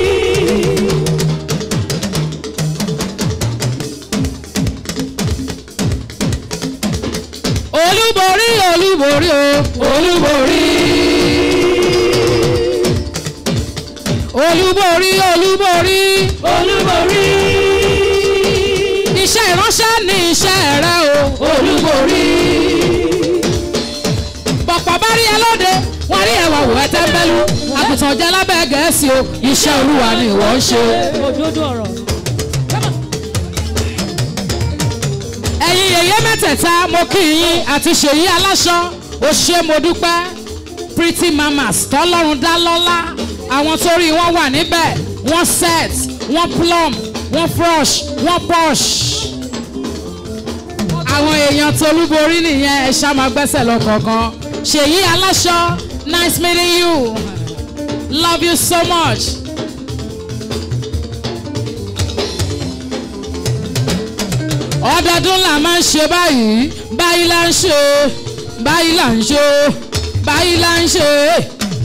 Olúborí, Olúborí o, Olúborí. Olúborí, Olúborí, Olúborí. Iṣẹ́ ìránṣẹ́ ni iṣẹ́ rẹ o, Olúborí. Bọ̀pọ̀ bá rí ẹ lóde, wọ́n rí ẹwà wò ẹ tẹ́ńbẹ́lú. tàn jẹ́ lábẹ́ Gẹ̀ẹ́sì o iṣẹ́ Olúwa ni ìwọ ń ṣe. òdodo ọ̀rọ̀. ẹ̀yin yèyé mẹ́tẹ̀ẹ̀ta mo kí yín àti Ṣèyí Aláṣọ ó ṣé mo dúpẹ́. Pretty mamas tọ́lọ́run dá lọ́lá àwọn torí wọn wà níbẹ̀ wọ́n set wọ́n plum wọ́n fresh wọ́n posh. àwọn èèyàn tolúborí nìyẹn ẹ ṣá máa gbẹ́sẹ̀ lọ kọ̀ọ̀kan. Ṣèyí Aláṣọ nice meeting you love you so much. ọdọọdún là máa ń ṣe báyìí báyìí là ń ṣe báyìí là ń ṣe báyìí là ń ṣe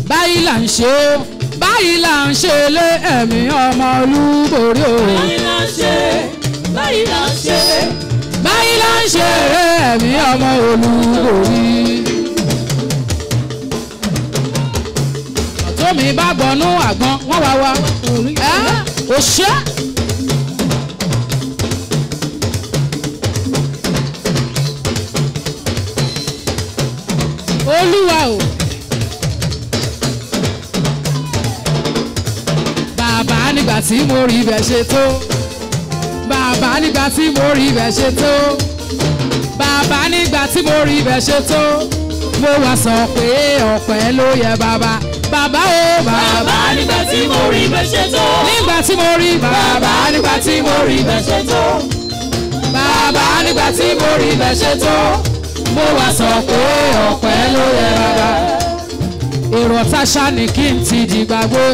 báyìí là ń ṣe báyìí là ń ṣe lé ẹ̀mí ọmọ Olúborí o. báyìí là ń ṣe báyìí là ń ṣe báyìí là ń ṣe lé ẹ̀mí ọmọ Olúborí. tómi bá gbọ́nú àgbọn wọ́n wá wá ò ṣe. Olúwa o. Bàbá nígbà tí mo rí ibẹ̀ ṣe tó. Bàbá nígbà tí mo rí ibẹ̀ ṣe tó. Bàbá nígbà tí mo rí ibẹ̀ ṣe tó. Mo wá sọ pé ọpẹ́ ló yẹ bàbá. Bàbá o bàbá nígbà tí mo rí ibẹ̀ ṣe tó. Nígbà tí mo rí bàbá nígbà tí mo rí ibẹ̀ ṣe tó. Bàbá nígbà tí mo rí ibẹ̀ ṣe tó. Mo wá sọ pé ọpẹ́ ló yẹ bàbá. Èrò ọ̀tá ṣá ni kí n ti di gbàgbé.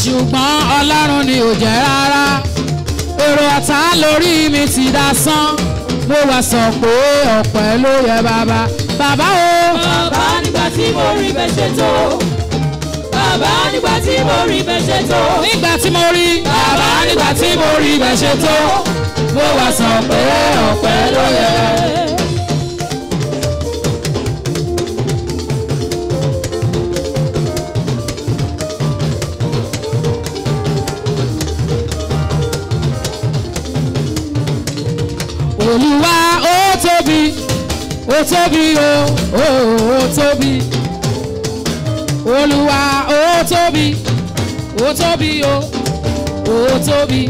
Ṣùgbọ́n Ọlọ́run ni ò jẹ́ rárá. Èrò ọ̀tá lórí mi ti dasán. Mo wá sọ pé ọpẹ́ ló yẹ bàbá. Bàbá o. Bàbá nígbà tí mo rí bẹ́ẹ̀ ṣe tó. Bàbá nígbà tí mo rí bẹ́ẹ̀ ṣe tó. Nígbà tí mo rí. Bàbá nígbà tí mo rí bẹ́ẹ̀ ṣe tó. Mo wá sọ pé ọpẹ́ ló yẹ. Olúwa ó tóbi ó tóbi ó tóbi. Olúwa ó tóbi ó tóbi ó tóbi.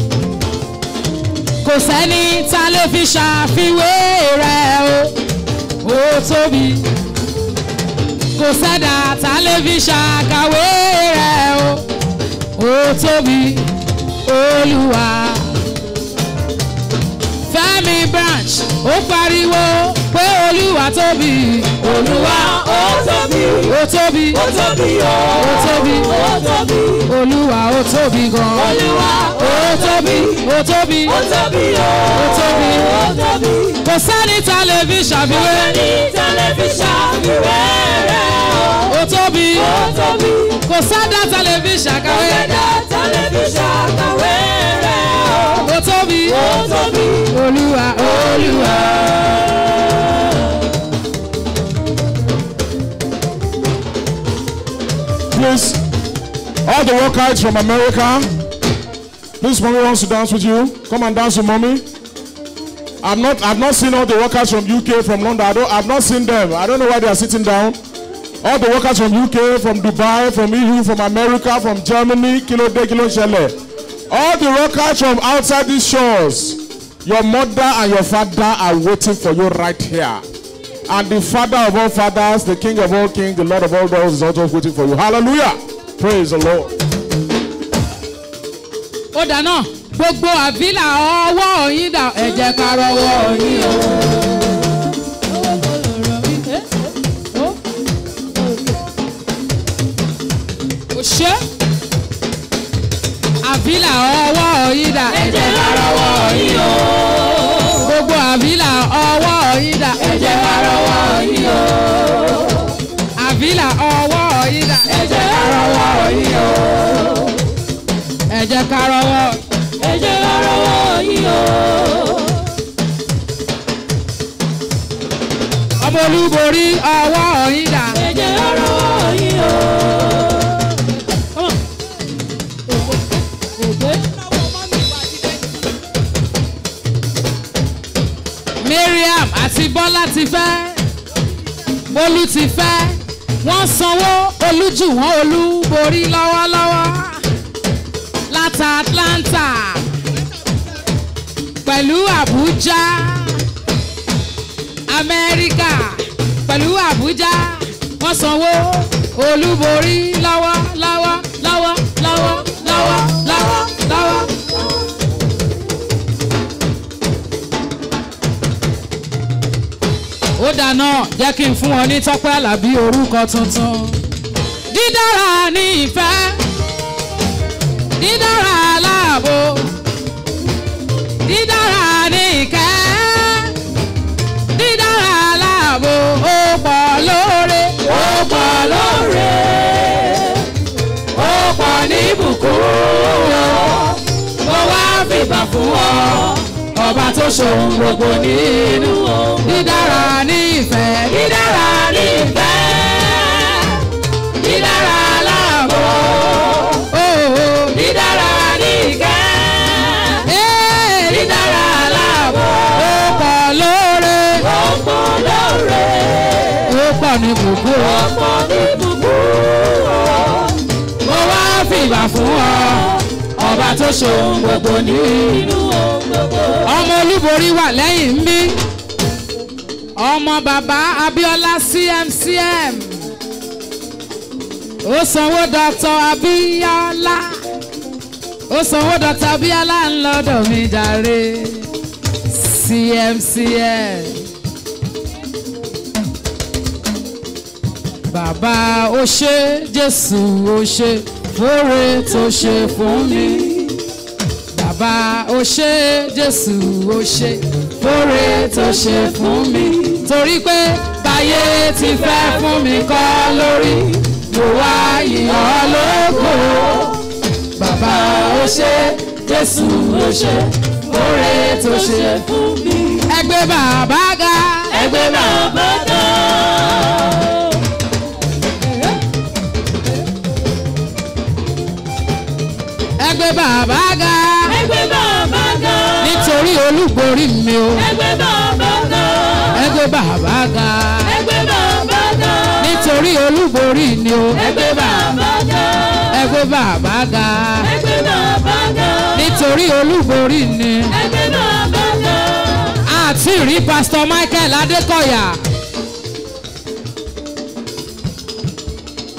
Kò sẹ́ni tá lè fi ṣàfiwé rẹ̀ o ó tóbi. Kò sẹ́dá tá lè fi ṣàkàwé rẹ̀ o ó tóbi. Olúwa. Fẹ́mi branch ó pariwo pé Olúwa tóbi. Olúwa ó tóbi. Ó tóbi. Ó tóbi o. Ó tóbi. Ó tóbi. Olúwa ó tóbi gan. Olúwa ó tóbi. Ó tóbi. Ó tóbi o. Ó tóbi. Ó tóbi. Kò sẹ́ni tá lè fi ṣàfiwé. Kò sẹ́ni tá lè fi ṣàfiwé rẹ̀ o. Ó tóbi. Ó tóbi. Kò sẹ́dá tá lè fi ṣàkàwé. Kò sẹ́dá tá lè fi ṣàkàwé rẹ̀ o. Ó tóbi. Ó tóbi. Olúwa Olúwa. Please, all the workers from America, please, mommy wants to dance with you. Come and dance with mommy. I've not seen all the workers from UK, from London. I've not seen them. I don't know why they are sitting down. All the workers from UK, from Dubai, from EU, from America, from Germany, Kilo De Kilo Shele. All the workers from outside these shores, your mother and your father are waiting for you right here. And the Father of all fathers, the King of all kings, the Lord of all lords is also waiting for you. Hallelujah. Praise the Lord. Ó dáná gbogbo àbílà ọwọ́ yín dà ẹ jẹ́ ká rọwọ́ yín o. Kò ṣe àbílà ọwọ́ yín dà ẹ jẹ́ ká rọwọ́ yín o. Gbogbo àbílà ọwọ́ yín dà ẹ jẹ́ ká rọwọ́ yín o. Àbílà ọwọ́ yín dà ẹ jẹ́ ká rọwọ́ yín o. Ẹ jẹ́ ká rọwọ́. Ẹ jẹ́ ká rọwọ́ yín o. Ọmọ Olúborí ọwọ́ yín dà. Ẹ jẹ́ ká rọwọ́ yín o. Mariam àti Bọ́lá ti fẹ́. Olú ti fẹ́ wọ́n sanwó olújù wọ́n olúborí lọ́wọ́lọ́wọ́ láti Atlanta pẹ̀lú Abuja Amẹ́ríkà pẹ̀lú Abuja wọ́n sanwó olúborí lọ́wọ́lọ́wọ́. Ó dáná jẹ́ kí n fún wọn ní Tọ́pẹ́ Àlàbí orúkọ tuntun. Dídára ní ìfẹ́, dídára láàbò, dídára ní ìkẹ́, dídára láàbò, ó pọ̀ lóore, ó pọ̀ lóore, ó pọ̀ ní ìbùkún, ó wá fìbà fún ọ. Ọba tó ṣohun gbogbo nínú dídára ní ìfẹ́, dídára ní ìfẹ́, dídára láàbò, dídára ní ìkẹ́, dídára láàbò, ó pọ̀ lóore, ó pọ̀ lóore, ó pọ̀ ní gbogbo, ó pọ̀ ní gbogbo, mo wá fìbà fún ọ. Ọba tó ṣohun gbogbo nínú gbogbo. Ọmọ olúborí wà lẹ́yìn mi. Ọmọ bàbá Abíọ́lá CMCM. Ó sanwó Dr. Abíọ́lá. Ó sanwó Dr. Abíọ́lá ńlọ́dọ̀ mi jàre. CMCM. Bàbá ó ṣé Jésù ó ṣé. Fóore tó ṣe fún mi. Bàbá ó ṣé Jésù ó ṣé. Fóore tó ṣe fún mi. Torí pé báyé ti fẹ́ fún mi kọ́ lórí. Mo wá yìn ọ́ lógo. Bàbá ó ṣé Jésù ó ṣé. Fóore tó ṣe fún mi. Ẹ gbé bàbá ga. Ẹ gbé bàbá ga. Ẹgbẹ́ bàbá ga. Ẹgbẹ́ bàbá ga. Nítorí olúborí mi o. Ẹgbẹ́ bàbá ga. Ẹgbẹ́ bàbá ga. Ẹgbẹ́ bàbá ga. Nítorí olúborí ni o. Ẹgbẹ́ bàbá ga. Ẹgbẹ́ bàbá ga. Ẹgbẹ́ bàbá ga. Nítorí olúborí ni. Ẹgbẹ́ bàbá ga. Àti rí Pastor Michael Adékọ̀yà.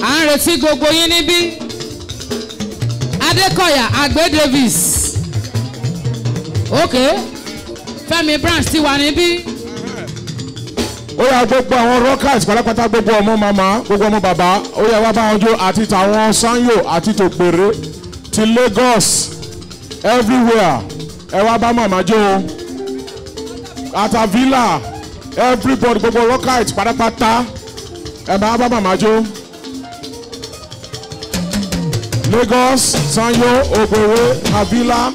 À ń retí gbogbo yín níbí. Adékọ̀yà Àgbẹ̀ Davis. Ok. Fẹ́mi Branch ti wà níbí. Ó yá gbogbo àwọn rockers pátápátá gbogbo ọmọ màmá gbogbo ọmọ bàbá ó yá wá bá wọn jó àti tàwọn Sanyo àti tògbèrè ti Lagos everywhere ẹ wá bá màmá jó Atavila everybody gbogbo rockers pátápátá ẹ bá màmá jó. Lagos, Sanyo, Ogbere, Avila.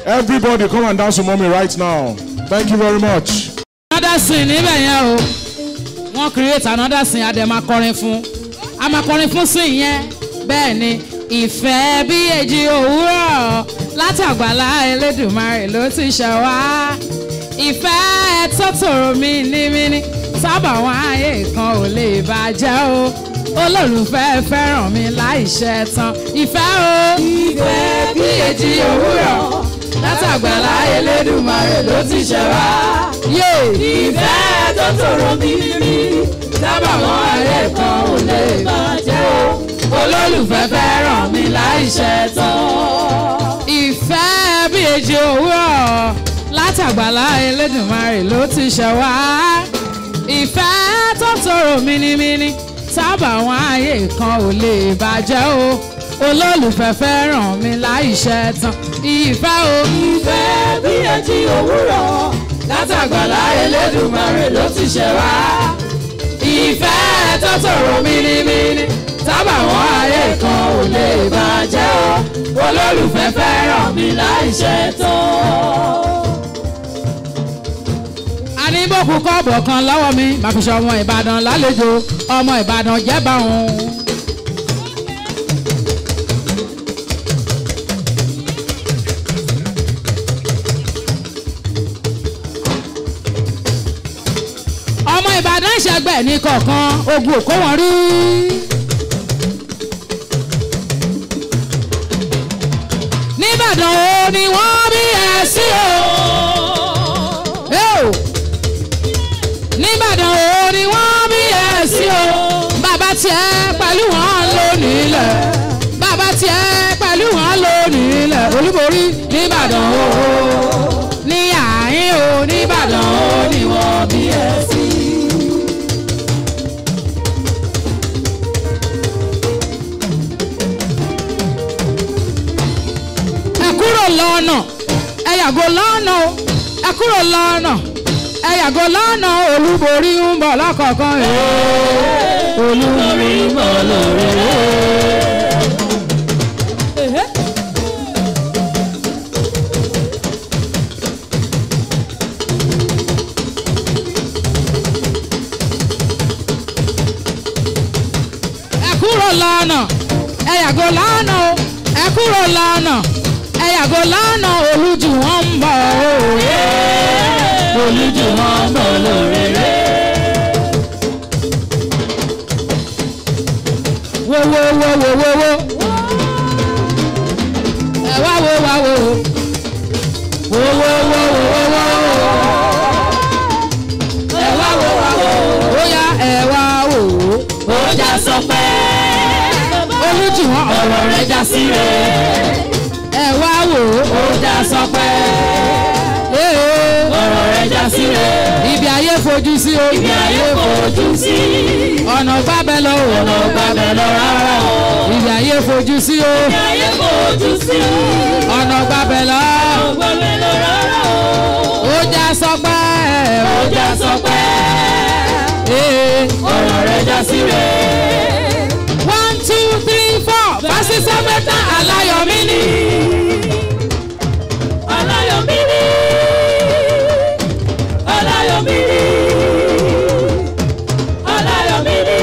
Everybody come and dance with mommy right now. Thank you very much. Another scene níbẹ̀ yẹn o. Wọ́n create another scene adé máa kọrin fún. A máa kọrin fún scene yẹn. Bẹ́ẹ̀ ni ìfẹ́ bí èjì òwúrọ̀ látàgbàlá Elédùmarè ló ti ṣẹ̀ wá. Ìfẹ́ tó tòrò mí ní sábà wọn ayé kan ò lè bàjẹ́ o. Olólùfẹ́ fẹ́ràn mi láìṣẹ́ tán. Ìfẹ́ o. Ìfẹ́ bí èjì òwúrọ̀ látàgbàlá Elédùmarè ló ti ṣẹ̀ wá. Ìfẹ́ tó tòrò mímí sábà wọn ayé kan ò lè bàjẹ́ o. Olólùfẹ́ fẹ́ràn mi láìṣẹ́ tán. Ìfẹ́ bí èjì òwúrọ̀ látàgbàlá Elédùmarè ló ti ṣẹ̀ wá. Ìfẹ́ tó tòrò mímí sábà wọn ayé kan ò lè bàjẹ́ o. Olólùfẹ́ fẹ́ràn mi láìṣẹ́ tán. Ìfẹ́ o. Ìfẹ́ bí èjì òwúrọ̀ látàgbàlá Elédùmarè ló ti ṣẹ̀ wá. Ìfẹ́ tó tòrò mímí sábà wọn ayé kan ò lè bàjẹ́ o. Olólùfẹ́ fẹ́ràn mi láìṣẹ́ tán. Àníbòkú kọ́ọ̀bọ̀ kan lọ́wọ́ mi máa fi ṣe ọmọ Ìbàdàn lálejò ọmọ Ìbàdàn jẹ́ bá òun. Ọmọ Ìbàdàn ẹ̀ ní kọ̀ọ̀kan ogun òkó wọn rí. Níbàdàn o ni wọ́n bí ẹ sí o. Níbàdàn o ni wọ́n bí ẹ sí o. Bàbá tiẹ̀ pẹ̀lú wọn lónìí lẹ̀. Bàbá tiẹ̀ pẹ̀lú wọn lónìí lẹ̀. Olúborí Níbàdàn o. Ní àyín o Níbàdàn o ni wọ́n bí ẹ sí. Ẹ kúrò lọ́nà, ẹ yàgò lọ́nà o. Ẹ kúrò lọ́nà, ẹ yàgò lọ́nà. Olúborí ń bọ̀ lọ́kọ̀ọ̀kan. Olúborí ń bọ̀ lórí. Ẹ kúrò lọ́nà, ẹ yàgò lọ́nà o. Ẹ kúrò lọ́nà, ẹ yàgò lọ́nà. Olújù wọn ń bọ̀ òye. Olújù wọn ń bọ̀ lórere. Wo wo wo wo wo wo. Ẹ wá wo wá wo. Wo wo wo wo wo wo. Ẹ wá wo wá wo. Ó yá ẹ wá wò. Ó já sọ pé. Olújù wọn ọ̀rọ̀ rẹ̀ já sí rẹ̀. Ẹ wá wò. Ó já sọ pé. Ọ̀rọ̀ rẹ̀ já sí rẹ̀. Ibi ayé fojú sí o. Ibi ayé fojú sí. Ọ̀nà gbábẹ́ lọ o. Ọ̀nà gbábẹ́ lọ rárá o. Ibi ayé fojú sí o. Ibi ayé fojú sí. Ọ̀nà gbábẹ́ lọ. Ọ̀nà gbábẹ́ lọ rárá o. Ó já sọ pé. Ó já sọ pé. Ọ̀rọ̀ rẹ̀ já sí rẹ̀. 1 2 3 4 fásitì mẹ́ta aláyọ̀mí ni. Aláyọ̀mí ni. Aláyọ̀mí ni. Aláyọ̀mí ni.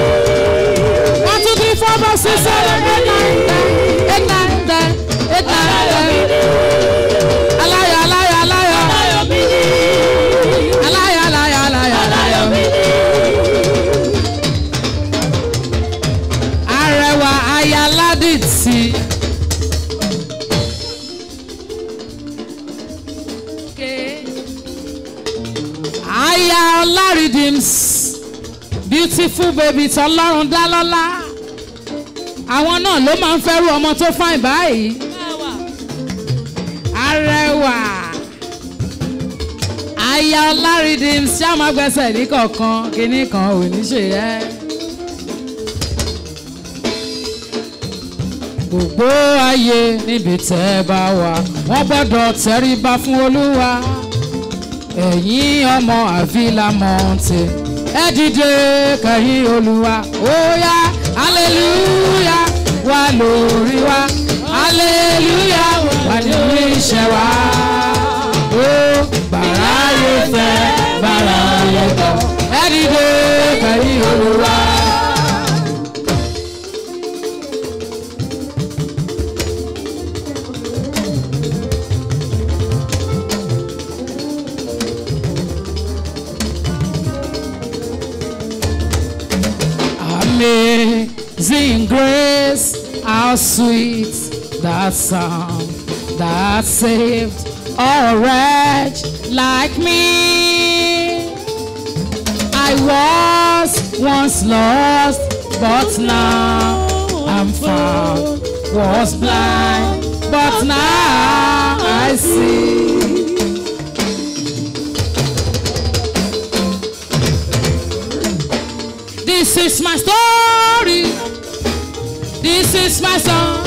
1 2 3 4 fásitì mẹ́ta 8 9 10 8 9 10. Aláyọ̀ aláyọ̀ aláyọ̀. Aláyọ̀mí ni. Aláyọ̀ aláyọ̀ aláyọ̀. Aláyọ̀mí ni. Arẹwà ayáládìtì. Aya Ọlárídìms, beautiful baby tọ́lọ́run dá lọ́lá. Àwọn náà ló máa ń fẹ́rù ọmọ tó fáìn báyìí. Arẹwà Aya Ọlárídìms ṣá máa gbẹ́sẹ̀ ní kọ̀ọ̀kan kíní kan ò ní ṣe yẹ. Gbogbo ayé níbi tẹ́ bá wà wọ́n gbọ́dọ̀ tẹríba fún Olúwa. Ẹ̀yin ọmọ Avila Mountain ẹ dìde kẹ̀yìn Olúwa. Ó yá hallelujah wà lórí wa, hallelujah wà lórí iṣẹ́ wa. Ó bàrà yé fẹ́ bàrà yé tọ̀ ẹ dìde kẹ̀yìn Olúwa. Amazing grace, how sweet that sound that saved a wretch like me. I was once lost, but now I'm found. Was blind, but now I see. This is my story. This is my song.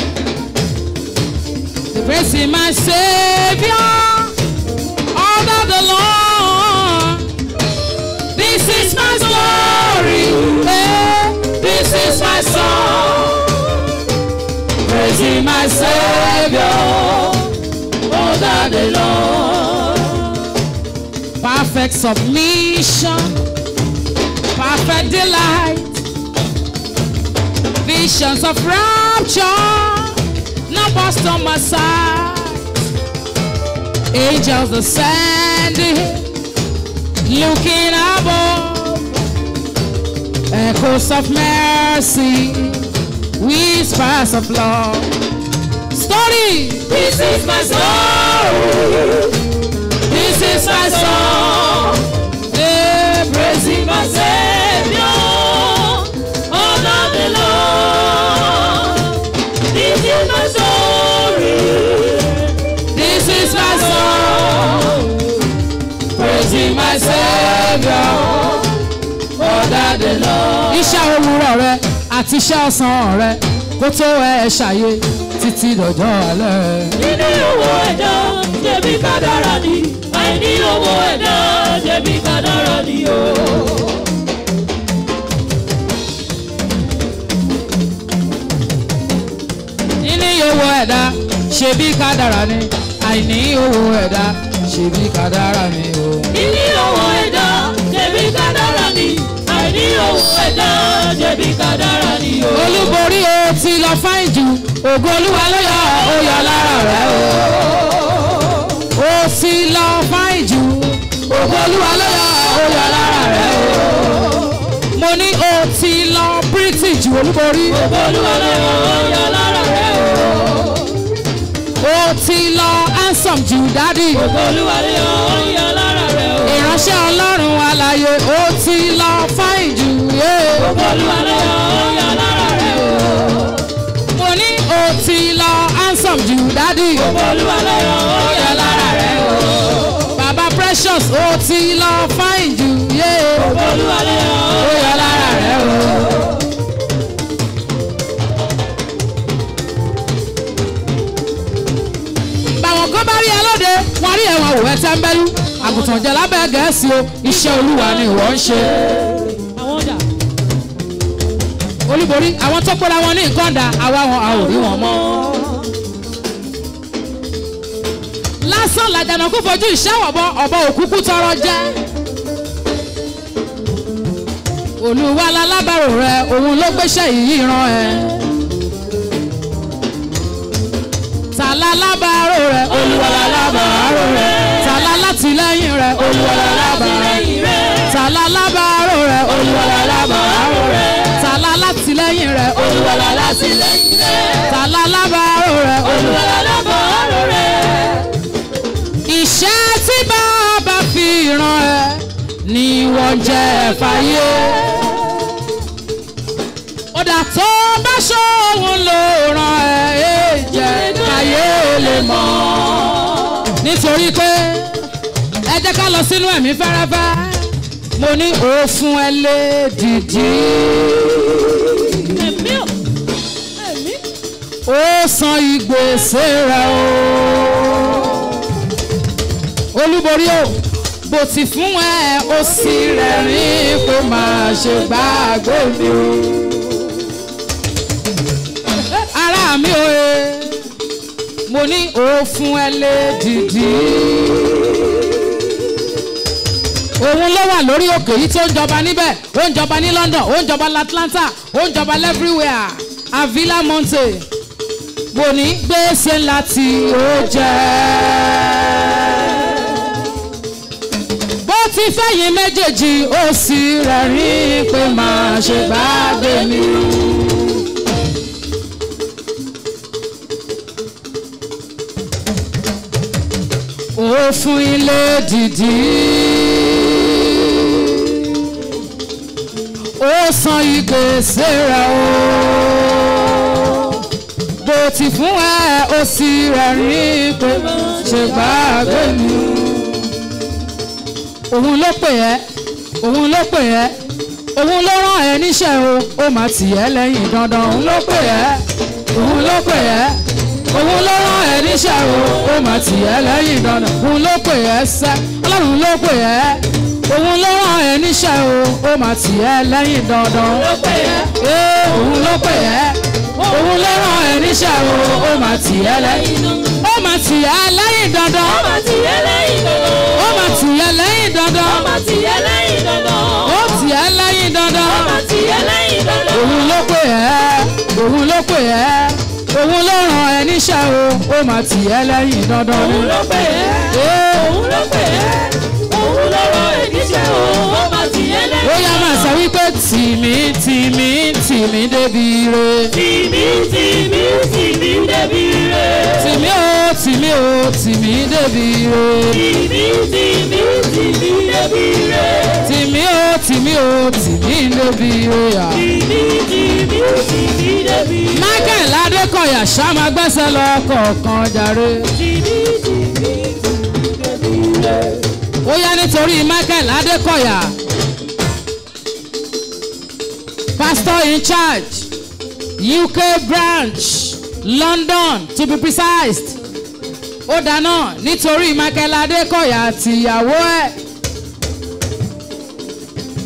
The praise in my Savior all the Lord. This is my story. This is my song. Praising my Savior all the Lord. Perfect submission. Perfect delight, visions of rapture, now burst on my side. Angels ascending, looking above, Echoes of mercy, whispers of love. Story. This is my story. This is my song. Praising my Savior, all of the Lord. This is my story. This is my song. Praising my Savior, all of the Lord. Iṣẹ́ òwúrọ̀ rẹ àti iṣẹ́ ọ̀sán rẹ kó tó ẹ ṣàyè títí dọjọ́ alẹ́. Níní owó ẹ̀dá ṣebí kádàrá ni, àìní owó ẹ̀dá ṣebí kádàrá ni o. Níní owó ẹ̀dá ṣebí kádàrá ni, àìní owó ẹ̀dá ṣebí kádàrá ni o. Níní owó ẹ̀dá ṣebí kádàrá ni, àìní owó ẹ̀dá ṣebí kádàrá ni o. Olúborí o ti lọ fáìn jù, ògo Olúwa ló yọ ó yọ lára rẹ o. O ti lọ fáìn jù, ògo Olúwa ló yọ ó yọ lára rẹ o. Mo ní o ti lọ pírítì jù olúborí. Ògo Olúwa ló yọ ó yọ lára rẹ o. O ti lọ handsome jù dádì. Ògo Olúwa ló yọ ó yọ lára rẹ o. Ìránṣẹ́ Ọlọ́run alààyè o ti lọ fáìn jù. Ògo Olúwa ló yọ ó yọ lára rẹ o. Mo ní o ti lọ handsome jù dádì. Ògo Olúwa ló yọ ó yọ lára rẹ o. Baba Precious o ti lọ fáìn jù. Ògo Olúwa ló yọ Ó yọ lára rẹ o. Báwọn kan bá rí ẹ lóde, wọ́n rí ẹ̀wọ̀n òwe tẹ́ńbẹ́lú. Àgùntàn jẹ lábẹ́ Gẹ̀ẹ́sì o, iṣẹ́ Olúwa ni ìwọ ń ṣe. àwọn ọjà. Olúborí àwọn tó pera wọn ní nǹkan dà, àwa wọn a ò rí wọn mọ́. Lásán làjànà kó fojú ìṣẹ́wọ̀bọ ọ̀bọ òkúkú tọrọ jẹ́. Olúwa lálábàárò rẹ, òun ló gbéṣẹ́ yìí rán ẹ. Ta lálábàárò rẹ, Olúwa lálábàárò rẹ. Ta lálátìlẹ́yìn rẹ, Olúwa lálábàárò rẹ. Ta lálábàárò rẹ, Olúwa lálábàárò rẹ. Ta lálátìlẹ́yìn rẹ, Olúwa lálátìlẹ́yìn rẹ. Ta lálábàárò rẹ, Olúwa lálábàárò rẹ. Iṣẹ́ tí bàbá fi rán ẹ ni wọ́n jẹ́ fàyè. Ọ̀dà tó bá ṣòwò ló rán ẹ jẹ́ káyé lè mọ̀. Nítorí pé ẹ jẹ́ ká lọ sínú ẹ̀mí fẹ́rẹ́fẹ́. Mo ní òfun ẹ lè dìdí. Ó san ìgbésẹ̀ rẹ̀ o. Olúborí o, bó ti fún ẹ ó sì rẹ̀rín kó máa ṣe gbàgbé mi o. Ará mi o e, mo ní òfun ẹ lè dìdí. Òun ló wà lórí òkè yìí tó ń jọba níbẹ̀, ó ń jọba ní London, ó ń jọba l'Atlanta, ó ń jọba everywhere. Avila Monte, mo ní gbèsè ńlá tí ó jẹ́. Bó ti fẹ́yìn méjèèjì ó sì rẹ̀rín pé máa ṣe gbàgbé mi. Ó fún ilé dìdí. Ó san ìgbésẹ̀ rẹ̀ o. Bó ti fún ẹ ó sì rẹ̀rín pé ṣe gbàgbé mi. Òun ló pè ẹ́, òun ló pè ẹ́, òun ló rán ẹ níṣẹ́ o, ó máa tì ẹ́ lẹ́yìn dandan. Òun ló pè ẹ́, òun ló pè ẹ́, òun ló rán ẹ níṣẹ́ o, ó máa tì ẹ́ lẹ́yìn dandan. Òun ló pè ẹ́ sẹ́, Ọlọ́run ló pè ẹ́, òun ló rán ẹ níṣẹ́ o, ó máa tì ẹ́ lẹ́yìn dandan. Òun ló pè ẹ́, Òun ló pè ẹ́, òun ló rán ẹ níṣẹ́ o, ó máa tì ẹ́ lẹ́yìn dandan. Ó máa tì ẹ́ lẹ́yìn dandan. ó máa tì ẹ́ lẹ́yìn dandan. Ó máa tì ẹ́ lẹ́yìn dandan. ó máa tì ẹ́ lẹ́yìn dandan. Ó tì ẹ́ lẹ́yìn dandan. ó máa tì ẹ́ lẹ́yìn dandan. Òun ló pè ẹ́, òun ló pè ẹ́, òun ló rán ẹ níṣẹ́ o, ó máa tì ẹ́ lẹ́yìn dandan. Òun ló pè ẹ́, òun ló pè ẹ́, òun ló rán ẹ níṣẹ́ o, ó máa tì ẹ́ ó yá máa sọ wípé tìmí tìmí tìmí débi re. tìmí tìmí tìmí débi re. tìmí o tìmí o tìmí débi re. tìmí tìmí tìmí débi re. tìmí o tìmí o tìmí débi re. tìmí tìmí tìmí débi re. Michael Adékọ̀yà ṣá máa gbẹ́sẹ̀ lọ kọ̀ọ̀kan jàre. tìmí tìmí tìmí débi re. ó yá nítorí Michael Adékọ̀yà pastor in charge UK branch London to be precise. ó dáná nítorí Michael Adékọ̀yà àtìyàwó ẹ̀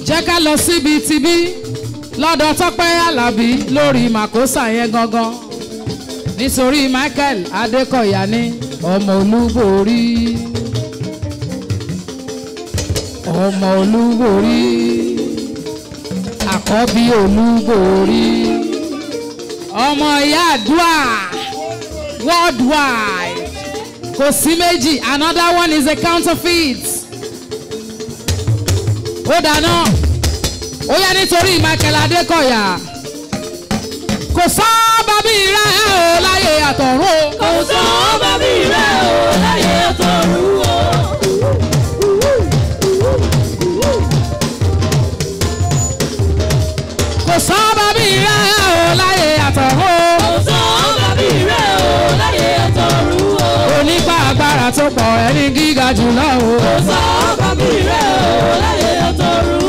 jẹ́ ká lọ síbi tibí lọ́dọ̀ Tọ́pẹ́ Àlàbí lórí màkósà yẹn gangan nítorí Michael Adékọ̀yà ní ọmọ olúborí ọmọ olúborí àkọ́bí olúborí ọmọ ìyá àdúrà worldwide kò sí méjì another one is a counterfeit. ó dáná ó yá nítorí Michael Adékọ̀yà kò sọ bàbí rẹ̀ o láyé àtọ̀run o. kò sọ bàbí rẹ̀ o láyé àtọ̀run o. kò sọ bàbí rẹ̀ o láyé àtọ̀run o. kò sọ bàbí rẹ̀ o láyé àtọ̀run o. onípa agbára tó pọ̀ ẹni gíga jùlọ o. kò sọ bàbí rẹ̀ o láyé àtọ̀run o.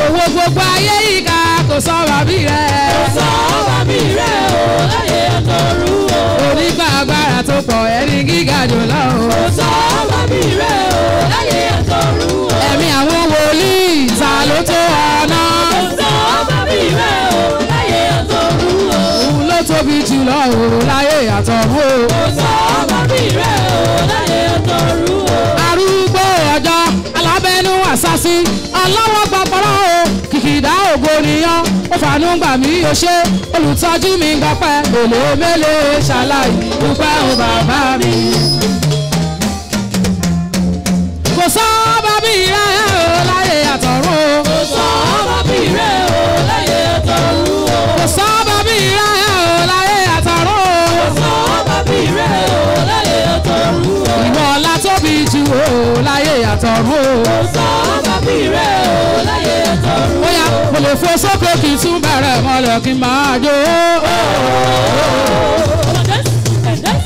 owó gbogbo ayé yìí ká kò sọ bàbí rẹ̀. kò sọ bàbí rẹ̀ o láyé àtọ̀run o. onípa agbára tó pọ̀ ẹni gíga jùlọ o. kò sọ bàbí rẹ̀ o láyé àtọ̀run o. ẹ̀mí àwọn wòlíì ta ló tó ọ̀nà. kò sọ bàbí rẹ̀ o láyé àtọ̀run o. òun ló tóbi jùlọ o láyé àtọ̀run o. kò sọ bàbí rẹ̀ o láyé àtọ̀run o. arúgbó ọjọ́ alábẹ́nú àsásí ọlọ́wọ́ gbọ́pọ́rọ́ o kìkìdá ògo nìyàn ó fàánú gbà mí o ṣe olùtọ́jú mi gbọ́pẹ́ mélòó ṣàlàyé dúpẹ́ o bàbá mi. kò sọ bàbí rẹ̀ o láyé àtọ̀run o. kò sọ bàbí rẹ̀ o láyé àtọ̀run o. kò sọ bàbí rẹ̀ o láyé àtọ̀run o. kò sọ bàbí rẹ̀ o láyé àtọ̀run o. ìwọ ọlá tóbi jù o láyé àtọ̀run o. kò sọ bàbí rẹ̀ o láyé àtọ̀run o. bóyá mo lè fò sókè kí n tún bẹ̀rẹ̀ mọ́lẹ̀ kí n máa jó.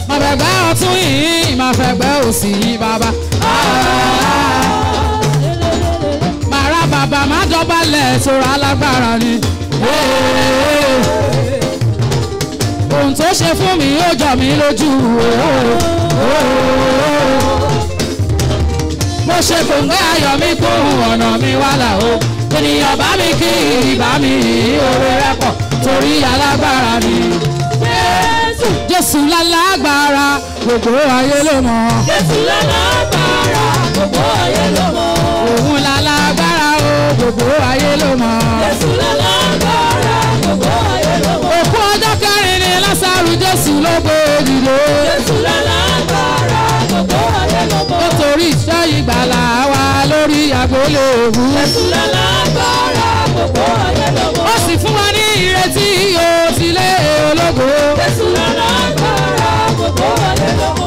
máa fẹ̀gbẹ́ ọ̀tún yìí máa fẹ̀gbẹ́ òsì yìí bàbá. máa ra bàbá má dọ̀bálẹ̀ sọ̀rọ̀ alágbára ni. ohun tó ṣe fún mi ó jọ mí lójú. mo ṣe gbòǹgbẹ́ ayọ̀ mi kún ọ̀nà mi wá là o. ènìyàn bá mi kí ìbá mi oore rẹ̀ pọ̀ torí alágbára ni. Jésù lálágbára gbogbo ayé ló mọ̀. Jésù lálágbára gbogbo ayé ló mọ̀. Òun lálágbára o gbogbo ayé ló mọ̀. Jésù lálágbára gbogbo ayé ló mọ̀. Òkú ọjọ́ kẹrin ni Lásárù Jésù ló gbé dìde. Jésù lálágbára gbogbo ayé ló mọ̀. Nítorí ìṣẹ́ ìgbàlà wa lórí àgbélébùú. Jésù lálágbára gbogbo ayé ló mọ̀. Ó sì fún wa ní ìrètí o sílé ológo. Jésù lálágbára gbogbo ayé ló mọ̀.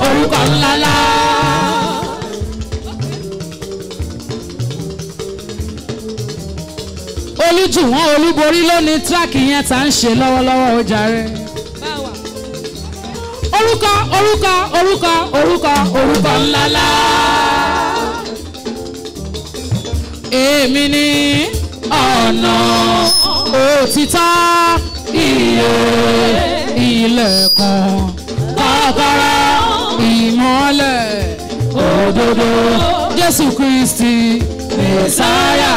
orúkọ ńláńlá. Olújùwọ̀n Olúborí ló ní tíráàkì yẹn tá ń ṣe lọ́wọ́lọ́wọ́ ó jàre. orúkọ ńláńlá. Èmi ni ọ̀nà òtítọ́ ìyè ilẹ̀kùn kọ́kọ́rọ́ ìmọ́lẹ̀ òdodo Jésù Kristi Mèsáyà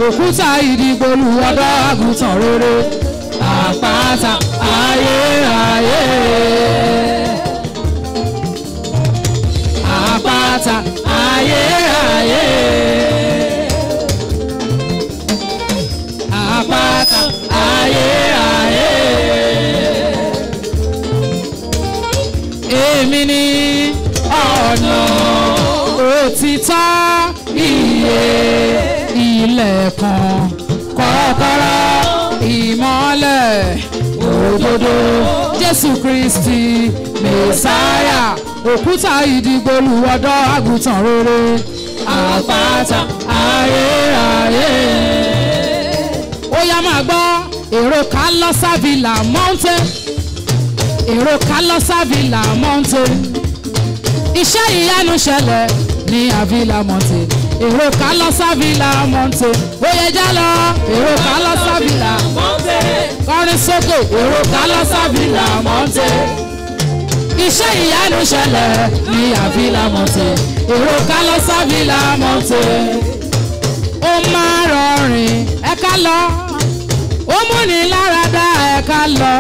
òkúta ìdìgbòlù ọ̀dọ́ àgùntàn rere àpáta ayérayé àpáta ayérayé èmi ni ọ̀nà òtítọ́ ìyè ilẹ̀kùn kọ́kọ́rọ́ ìmọ́lẹ̀ òdodo Jésù Kristi Mèsáyà òkúta ìdìgbòlù ọ̀dọ́ àgùntàn rere àpáta ayérayé. Ó yá máa gbọ́ èrò Kálọ́sà Villa Mountain, èrò Kálọ́sà Villa Mountain, iṣẹ́ ìyanu ṣẹlẹ̀ ní Avila Mountain, èrò Kálọ́sà Villa Mountain, ó yẹ já lọ èrò Kálọ́sà Villa Mountain, kọrin sókè èrò Kálọ́sà Villa Mountain, iṣẹ́ ìyanu ṣẹlẹ̀ ní Avila Mountain, èrò Kálọ́sà Villa Mountain. Ó máa rọrìn ẹ ká lọ, ó múni láradá ẹ ká lọ,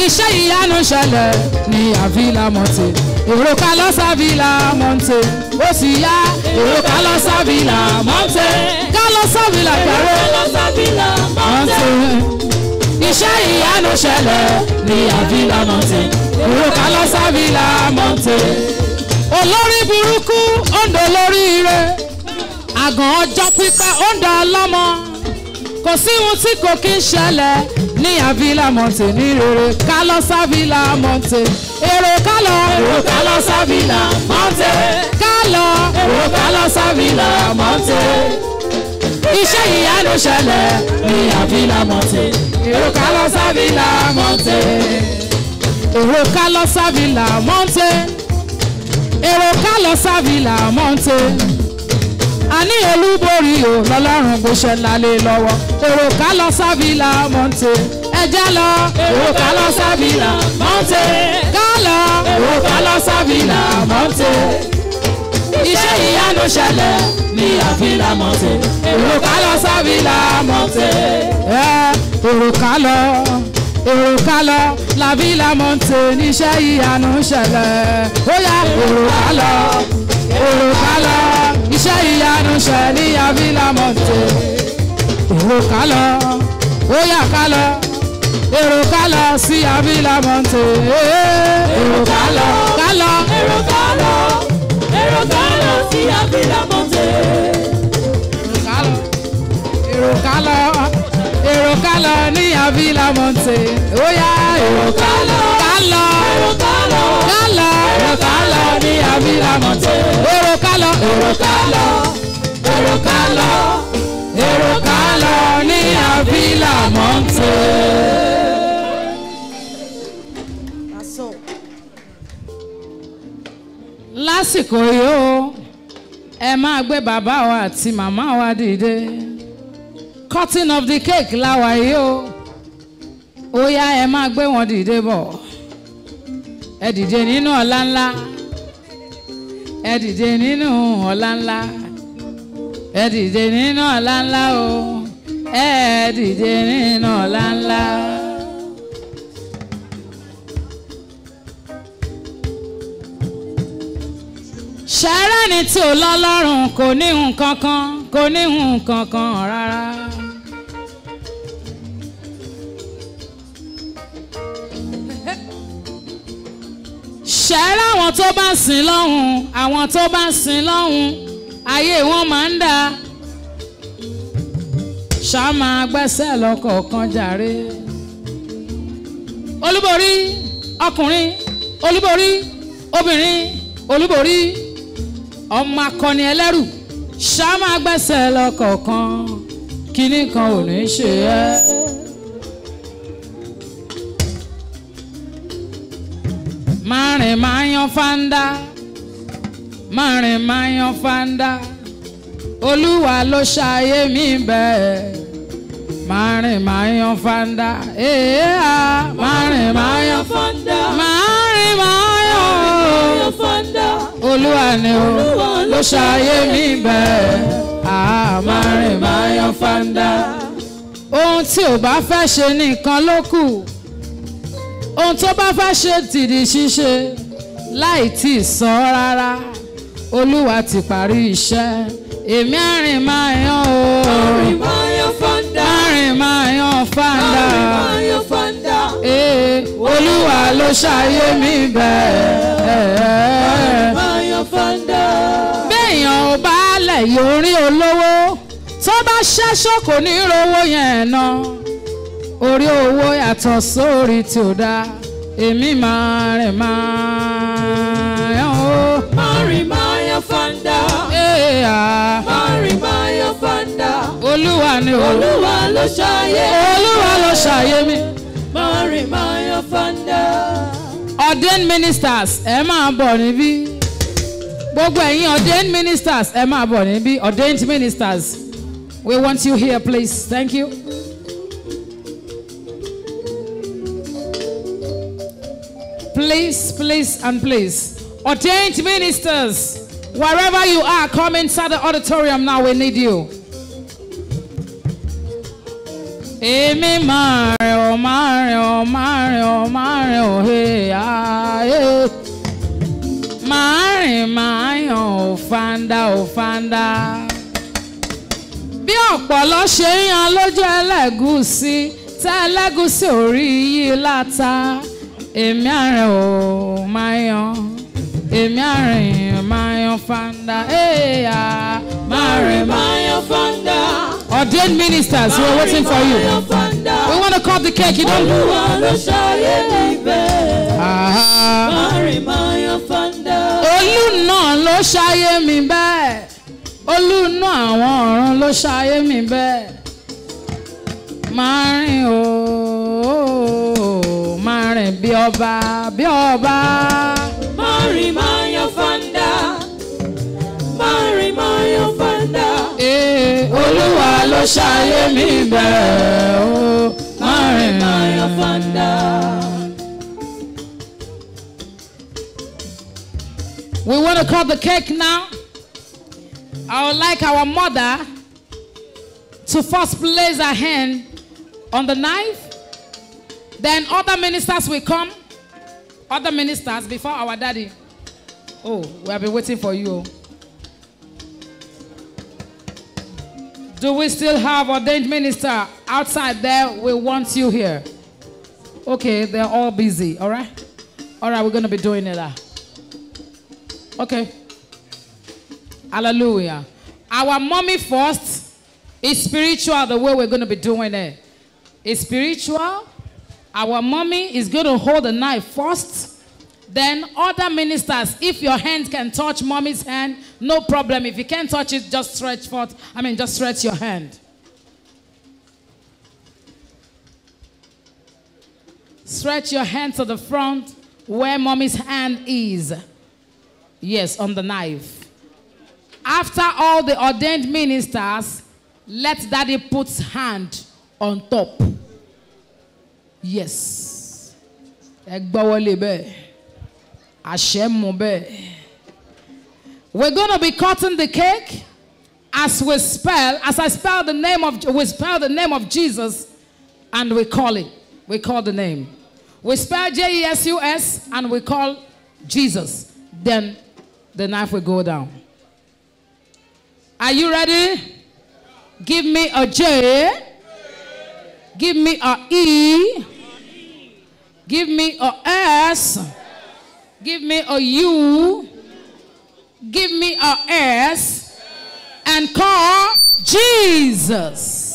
iṣẹ́ ìyanu ṣẹlẹ̀ ní Avila Mountain, èrò Kálọ́sà Villa Mountain. Ó sì yá èrò Kálọ́sà Villa Mountain, Kálọ́sà Villa gbàrẹ́ Kálọ́sà Villa Mountain, iṣẹ́ ìyanu ṣẹlẹ̀ ní Avila Mountain, èrò Kálọ́sà Villa Mountain. Olórí burúkú ó ń dolórí ire, àgàn ọjọ́ pípẹ́ ó ń dán ọlọ́mọ, kò sí ohun tí kò kí ń ṣẹlẹ̀ ní Avila Mountain ní rere Kálọ́sà Villa Mountain. Èrò kálọ̀ èrò Kálọ́sà Villa Mountain, kálọ̀ èrò Kálọ́sà Villa Mountain, iṣẹ́ ìyanu ṣẹlẹ̀ ní Avila Mountain, èrò Kálọ́sà Villa Mountain, èrò Kálọ́sà Villa Mountain, èrò Kálọ́sà Villa Mountain. Àní olúborí o lọ́lọ́run gbéṣẹ́ lálé lọ́wọ́, èrò Kálọ́sà Villa Mountain. Ẹjẹ́ lọ èrò Kálọ́sà Villa Mountain, kálọ̀ èrò Kálọ́sà Villa Mountain, iṣẹ́ ìyanu ṣẹlẹ̀ ní Avila Mountain, èrò Kálọ́sà Villa Mountain. Èrò kálọ̀ la Villa Mountain, iṣẹ́ ìyanu ṣẹlẹ̀. Ó yá èrò kálọ̀ iṣẹ́ ìyanu ṣẹlẹ̀ ní Avila Mountain, èrò kálọ̀ ó yá kálọ̀, èrò kálọ̀ sí Avila Mountain, èrò kálọ̀ èrò kálọ̀ sí Avila Mountain, èrò kálọ̀ ní Avila Mountain. Ó yá èrò kálọ̀ ní Avila Mountain, èrò kálọ̀ ní Avila Mountain. Lásìkò yìí ó ẹ máa gbé bàbá wa àti màmá wa dìde, cutting of the cake láwa yìí ó, ó yá ẹ máa gbé wọn dìde bọ̀, ẹ dìde nínú ọlá ńlá, ẹ dìde nínú ọlá ńlá, ẹ dìde nínú ọlá ńlá o, ẹ dìde nínú ọlá ńlá. Ṣẹ́rẹ́ ni tí ò lọ́lọ́run kò ní nǹkan kan, kò ní nǹkan kan rárá. Ṣẹ́rẹ́ àwọn tó bá sìn lọ́hùn, àwọn tó bá sìn lọ́hùn, ayé wọn máa ń dá. Ṣá máa gbẹ́sẹ̀ lọ́kọ̀ọ̀kan jàre. Olúborí ọkùnrin, olúborí obìnrin, olúborí ọmọ akọni ẹlẹ́rù, ṣá máa gbẹ́sẹ̀ lọ́kọ̀ọ̀kan, kíní kan ò ní ṣe ẹ́. Máa rìn máa yan fáńdá, máa rìn máa yan fáńdá, Olúwa ló ṣayé mi bẹ́ẹ̀. Máa rìn máa yan fáńdá, máa rìn máa yan fáńdá, máa rìn máa yan fáńdá, Olúwa ni o ló ṣayé mi bẹ́ẹ̀. Máa rìn máa yan fáńdá. Ohun tí ò bá fẹ́ ṣe nìkan ló kù, ohun tó bá fẹ́ ṣe tìdí ṣíṣe láì tí ì sọ rárá. Olúwa ti parí iṣẹ́, èmi àrìn máa yan o. Àrìn máa yan fáńdá, àrìn máa yan fáńdá, àrìn máa yan fáńdá, Olúwa ló ṣayé mi bẹ́ẹ̀. Mayan Fanda. Béèyàn ò bá lẹ̀ yóò rí olówó tó bá ṣẹ́ṣọ́ kò ní rówó yẹn ná. Orí owó yàtọ̀ sórí tí ò dáa. Èmi máa rìn máa yán o. Mari Mayan Fanda. Mari Mayan Fanda. Olúwa ni o. Olúwa ló ṣayé. Olúwa ló ṣayé mi. Mari Mayan Fanda. Ordained ministers ẹ máa bọ̀ níbí. Gbogbo ẹ̀yin ordained ministers ẹ máa bọ̀ níbí. Ordained ministers, we want you here please. Thank you. Please, please, and please. Ordained ministers, wherever you are, come inside the auditorium now. We need you. Emi Mario, Mario, Mario, Mario, hey, hey. Mario, Mario, Fanda, Fanda. Bí ọ̀pọ̀lọ́ ṣe ń yan lójú ẹlẹ́gùsí, tẹ́ ẹlẹ́gùsí orí yìí láta. Èmi àrìn ò máa yan, èmi àrìn máa yan Fanda, Mari Mayan Fanda. Ordained ministers, we're waiting for you. We want to cut the cake. You don't. Olúwa ló ṣayé mi bẹ́ẹ̀. Mari Mayan Fanda. Olú náà ló ṣayé mi bẹ́ẹ̀. Olú náà àwọn ọ̀run ló ṣayé mi bẹ́ẹ̀. Máa rìn o, máa rìn bí ọba, bí ọba. Mari Mayan Fanda. Mari Mayan Fanda. Olúwa ló ṣayé mi bẹ́ẹ̀ o. Mari Mayan Fanda. We want to cut the cake now. I would like our mother to first place her hand on the knife. Then other ministers will come. Other ministers before our daddy. Oh, we have been waiting for you. Do we still have ordained minister outside there? We want you here. Okay, they're all busy, all right? All right, we're going to be doing it. Okay. Hallelujah. Our mommy first is spiritual the way we're going to be doing it. It's spiritual. Our mommy is going to hold the knife first. Then other ministers, if your hand can touch mommy's hand, no problem. If you can't touch it, just stretch forth. Just stretch your hand. Stretch your hand to the front where mommy's hand is. Yes, on the knife. After all the ordained ministers, let daddy put hand on top. Yes. We're going to be cutting the cake as I spell the name of Jesus, and we call it. We call the name. We spell Jesus and we call Jesus. Then the knife will go down. Are you ready? Give me a J. Give me a E. Give me a S. Give me a U. Give me a S. And call Jesus.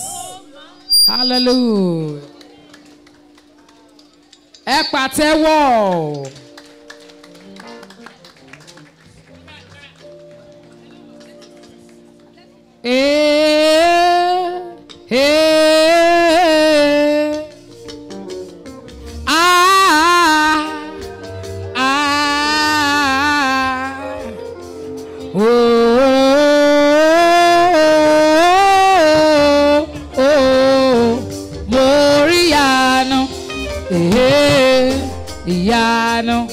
Hallelujah. Ẹ pàtẹ́wọ́. Moriano,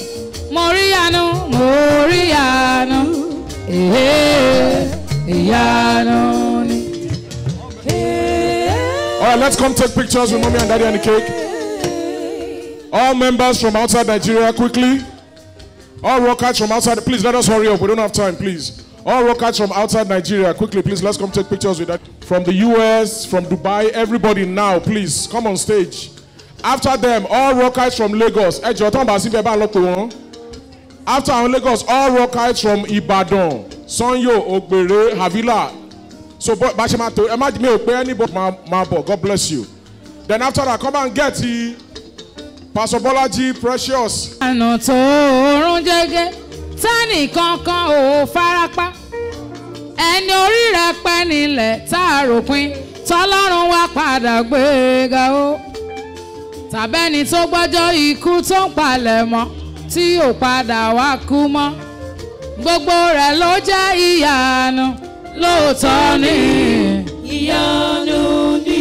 Moriano, Moriano, Moriano. All right, let's come take pictures with mommy and daddy and the cake. All members from outside Nigeria, quickly. All rockers from outside, please let us hurry up. We don't have time, please. All rockers from outside Nigeria, quickly, please, let's come take pictures with that. From the US, from Dubai, everybody now, please, come on stage. After them, all rockers from Lagos. After our Lagos, all rockers from Ibadan, Sanyo, Ogbere, Havila. So, Bashimato, imagine me pay anybody, God bless you. Then after that, come and get the Pastor Bolaji Precious. Àná tó oorun jẹ́gẹ́, tẹ́nì kankan ò farapa. Ẹni orí rẹ̀ pẹ́ nílẹ̀ tá a ròpin, tọ́lọ́run wá padà gbéga o. Tàbẹ́ni tó gbọ́jọ́ ikú tó ń palẹ̀ mọ́, tí ò padà wá kú mọ́. Gbogbo rẹ̀ ló jẹ́ ìyanu, lóòótọ́ ni. Ìyanu ni.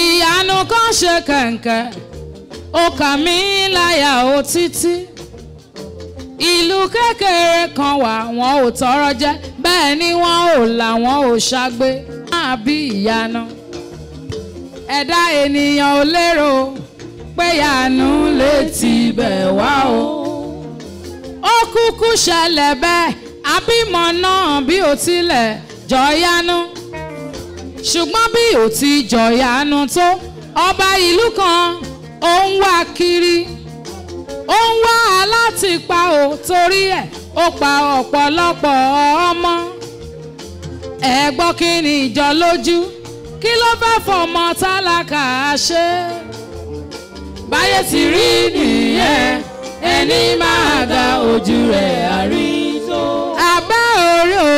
Ìyanu kan ṣe kẹ̀kẹ́, ó kà mí láyà ó títí. Ìlú kékeré kan wà, wọn ò tọrọ jẹ, bẹ́ẹ̀ ni wọn ò là wọn ò ṣàgbé. Máa bí ìyanu. Ẹ̀dá ènìyàn ò lérò pé ìyanu lè tibẹ̀ wá o. Ó kúkú ṣẹlẹ̀ bẹ́ẹ̀, àbímọ náà bí ó tilẹ̀ jọ̀yanu. Ṣùgbọ́n bí ó ti jọ̀yanu tó, ọba ìlú kan ó ń wá kiri. Ó ń wá láti pa ò torí ẹ̀, ó pa ọ̀pọ̀lọpọ̀ ọmọ. Ẹ gbọ́ kí ni ìjọ lójú, kí ló fẹ́ fọmọ tálákà ṣe? Báyé ti rí nìyẹn, ẹni máa ga ojú rẹ̀ àrí tó. Abẹ́ orí o.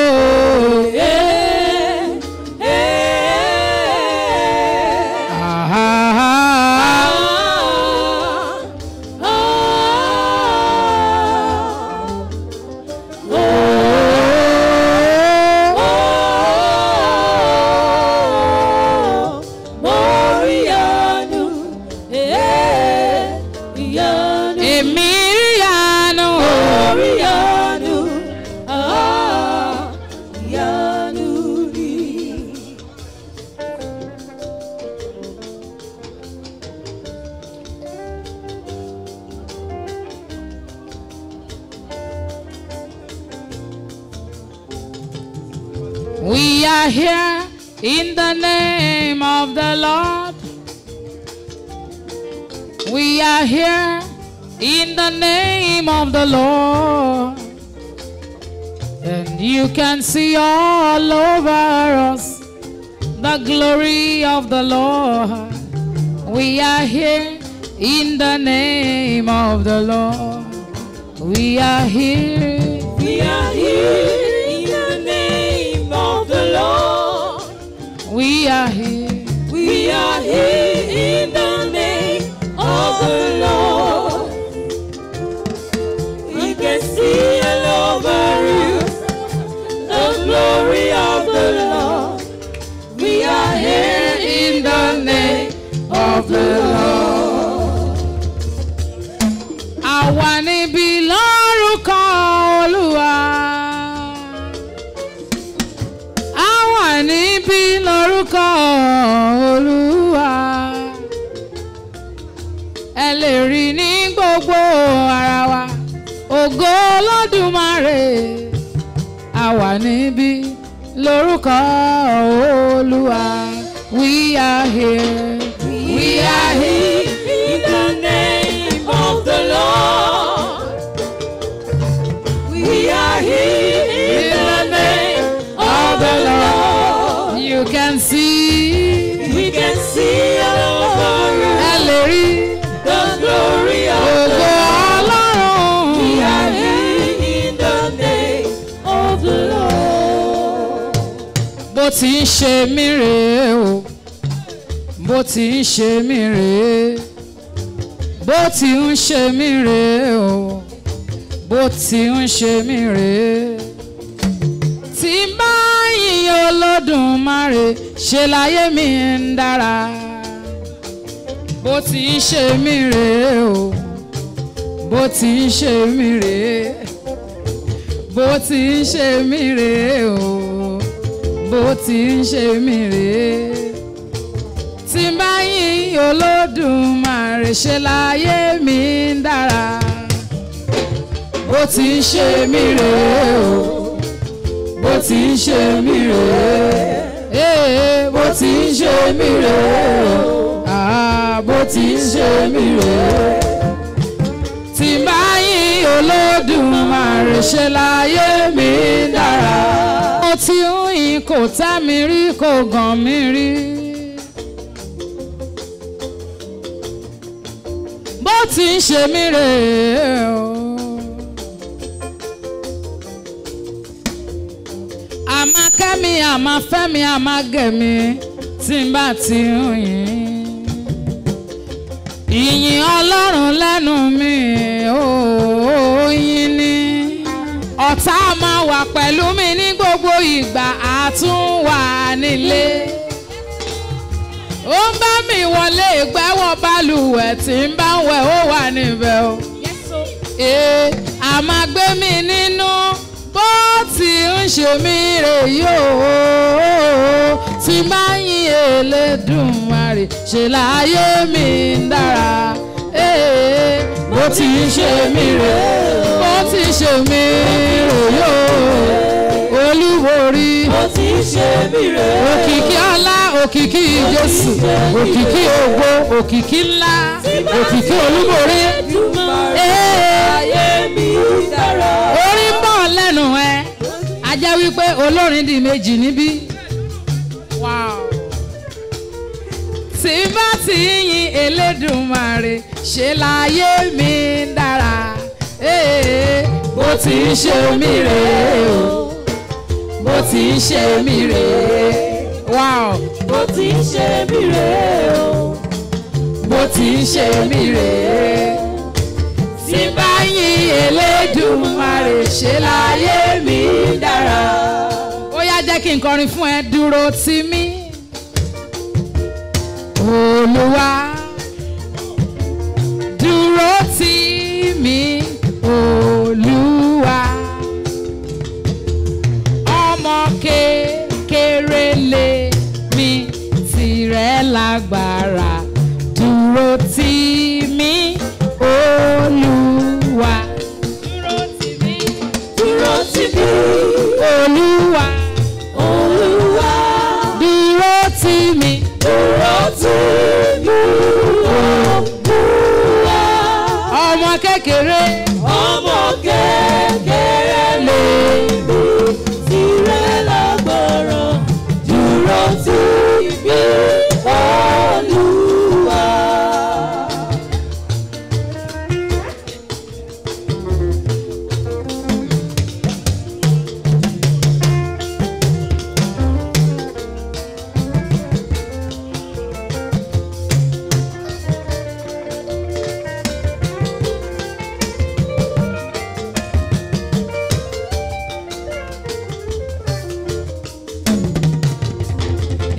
We are here in the name of the Lord. We are here in the name of the Lord. And you can see all over us the glory of the Lord. We are here in the name of the Lord. We are here. We are here. Lord. We are here. We are here in the name of the Lord. We can see all over you the glory of the Lord. We are here in the name of the Lord. Àwa níbí lórúkọ Olúwa. Níbí lórúkọ Olúwa, ẹ lè rí ní gbogbo ara wa, ògo Olódùmarè. Àwa níbí lórúkọ Olúwa. We are here. We are here in the name of the Lord. We are here in the name of the Lord. You can see. We can see all over the glory of the Lord. We are here in the name of the Lord. Bó ti ń ṣe mí rèé o, bó ti ń ṣe mí rèé, bó ti ń ṣe mí rèé o, bó ti ń ṣe mí rèé. Tí n bá yìn Olódùmarè, ṣe láyé mi ń dára. Bó ti ń ṣe mí rèé o, bó ti ń ṣe mí rèé, bó ti ń ṣe mí rèé o, bó ti ń ṣe mí rèé. Tí n bá yìn Olódùmarè, ṣe láyé mi ń dára. Bó ti ń ṣe mí rèé o, bó ti ń ṣe mí rèé, bó ti ń ṣe mí rèé o. bó ti ń ṣe mí rèé. Tí bá yìn Olódùmarè ṣe láyé mi dára. Mo ti ń yìn kò tẹ́ mi rí kò gàn mí rí. Bó ti ń ṣe mí rèé o. Àmà kẹ́mi àmà fẹ́mi àmà gẹ̀mí tí n bá ti ń yìn. Ìyìn Ọlọ́run lẹ́nu mi òòyìn ni. Ọ̀tá máa wà pẹ̀lú mi ní gbogbo ìgbà àtúnwà nílé. Ó ń bá mi wọlé ìgbẹ́wọ̀ balùwẹ̀ tí ń bá wẹ̀ ó wà níbẹ̀ o. A máa gbé mi nínú bó ti ń ṣe mí rè yóò. Tí máa yìn Elédùmarè ṣe láyé mi ń dára. Bó ti ń ṣe mí rè bó ti ṣe mí rè yóò. Olúborí bó ti ń ṣe mí rè. Òkìkí ọlá òkìkí Jésù òkìkí ògo òkìkí ńlá òkìkí Olúborí. Ayé mi dára. Orí ń bọ̀ lẹ́nu ẹ a jẹ́ wípé olórin di méjì níbí. Tí bá ti yìn Elédùmarè ṣe láyé mi dára. Bó ti ń ṣe mí rèé o. Bó ti ń ṣe mí rèé. Bó ti ń ṣe mí rèé o. Bó ti ń ṣe mí rèé. Tí bá yìn Elédùmarè ṣe láyé mi dára. Ó yá jẹ́ kí n kọrin fún ẹ dúró tì mí. Olúwa dúró tì mí Olúwa. Ọmọ kékeré lé mi tìrẹ lágbára. Dúró tì mí Olúwa. Dúró tì mí. Dúró tì mí. Olúwa. Olúwa. Dúró tì mí. Dúró tì mí Olúwa. Ọmọ kékeré. Ọmọ kékeré lé mi tìrẹ lágbára. Dúró tì mí Olúwa.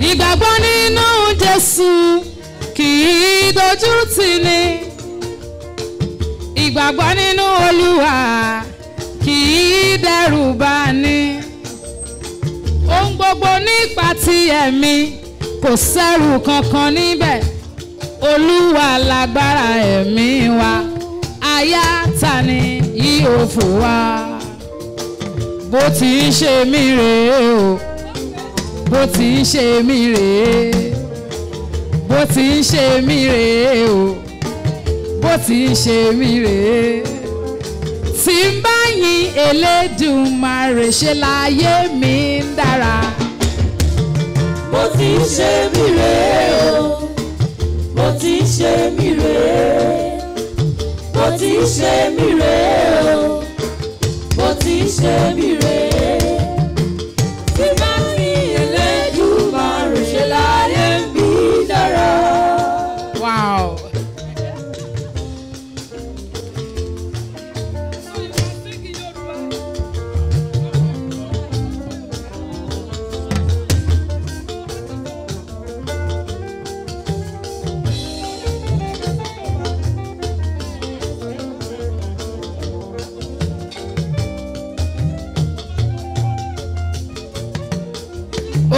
Ìgbàgbọ́ nínú Jésù kì í dojú tì ní. Ìgbàgbọ́ nínú Olúwa kì í dẹ́rù bà ní. Ohun gbogbo nípa ti ẹ̀mí kò sẹ́rù kankan níbẹ̀. Olúwa lágbára ẹ̀mí wa aya ta ni yóò fò wá. Bó ti ń ṣe mí rèé o. Bó ti ń ṣe mí rèé. Bó ti ń ṣe mí rèé o. Bó ti ń ṣe mí rèé. Tí ń bá yìn Elédùmarè ṣe láyé mi ń dára. Bó ti ń ṣe mí rèé o. Bó ti ń ṣe mí rèé. Bó ti ń ṣe mí rèé o. Bó ti ń ṣe mí rèé. Tí bá yìn Elédùmarè ṣe láyé mi dára. Wow.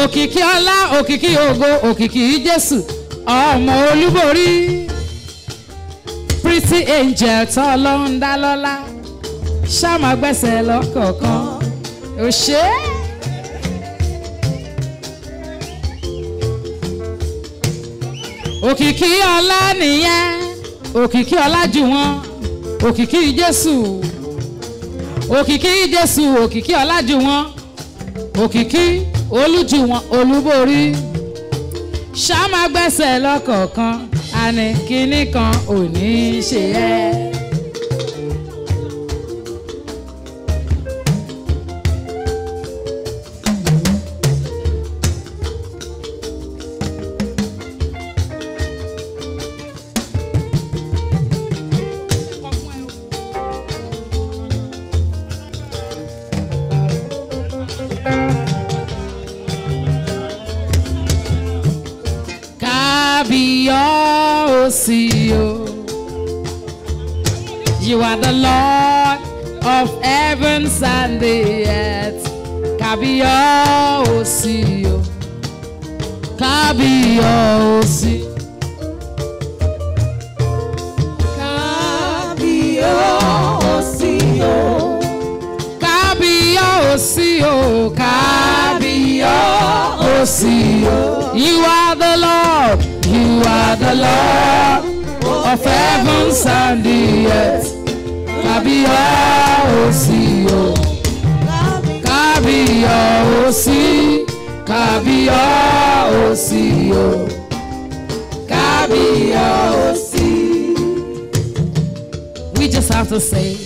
Òkìkí ọlá òkìkí ògo òkìkí Jésù ọmọ Olúborí. Pretty angel tọ́lọ́run dá lọ́lá ṣáàmà gbẹ́sẹ̀ lọ́kọ̀ọ̀kan òṣè. òkìkí ọlá nìyẹn òkìkí ọlá jù wọ́n òkìkí Jésù òkìkí Jésù òkìkí ọlá jù wọ́n òkìkí olújù wọ́n olúborí ṣá máa gbẹ́sẹ̀ lọ́kọ̀ọ̀kan àní kinní kan ò ní ṣe ẹ́. You are the Lord of heavens and the earth. Kábíyèsí, kábíyèsí, kábíyèsí, kábíyèsí. You are the Lord. You are the Lord of heavens and the earth. Kábíyèsí, kábíyèsí, kábíyèsí, kábíyèsí. We just have to say,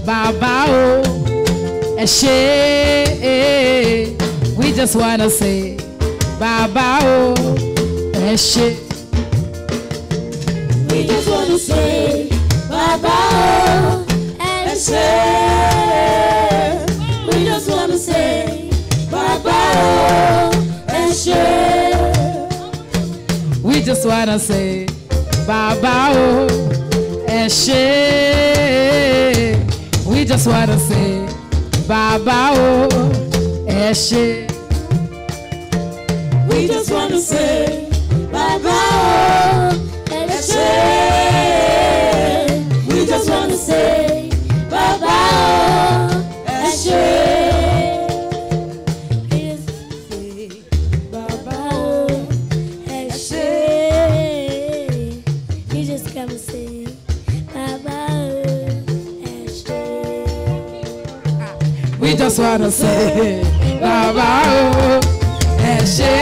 Baba o, ẹ ṣé. We just wanna say, Baba o, ẹ ṣé. We just wanna say, Baba o, ẹ ṣé. We just wanna say, Baba o, ẹ ṣé. We just wanna say, Baba o, ẹ ṣé. We just wanna say, Baba o, ẹ ṣé. We just wanna say, Baba o, ẹ ṣé. We just wanna say, Baba o, ẹ ṣé. Baba o, ẹ ṣé. You just come and say, Baba o, ẹ ṣé. We just wanna say, Baba o, ẹ ṣé.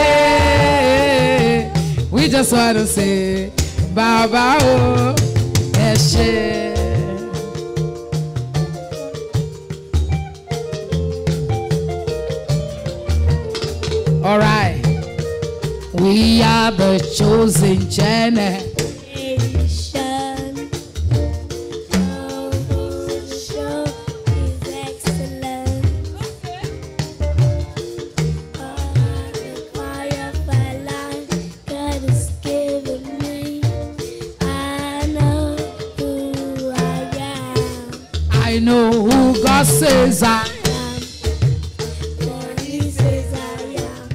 We just wanna say, Baba o, ẹ ṣé. All right, we are the chosen generation. I know who God says I am. Where He says I am.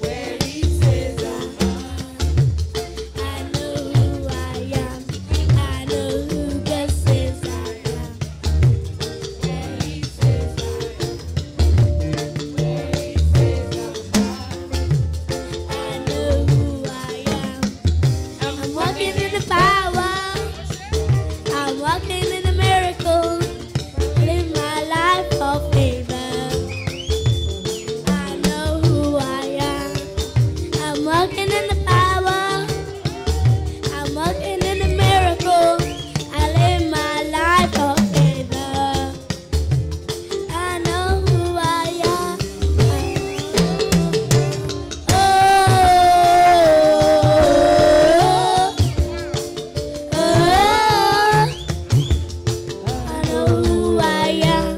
Where He says I am. I know who I am. I know who God says I am. Where He says I am. Where He says I am. I know who I am. I'm walking in the power. I'm walking in the miracle. Live my life of favor. I know who I am. I'm walking in the power. I'm walking in the miracle. I live my life of favor. I know who I am. I know who I am.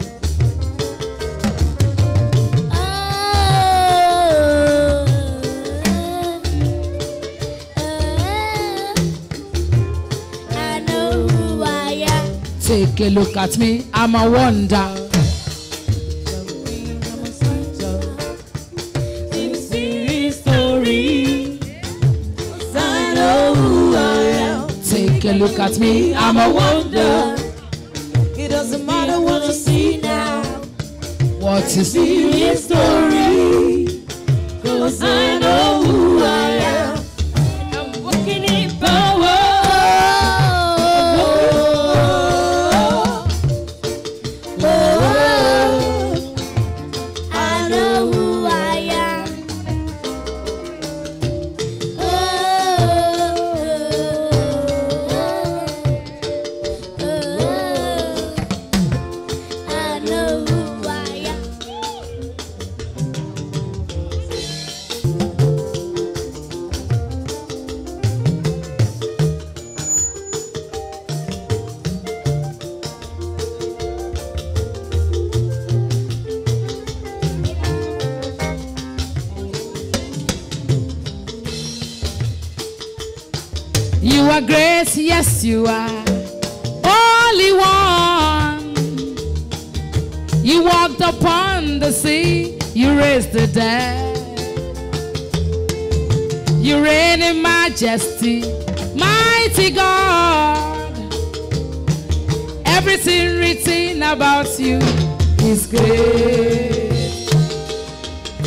I know who I am. Take a look at me, I'm a wonder. I know who I am. Take a look at me, I'm a wonder. It doesn't matter what you see now. What is Serious story. 'Cause I know who I am. I'm yes, you are. Holy One. You walked upon the sea. You raised the dead. You reign in majesty. Mighty God. Everything written about you is great.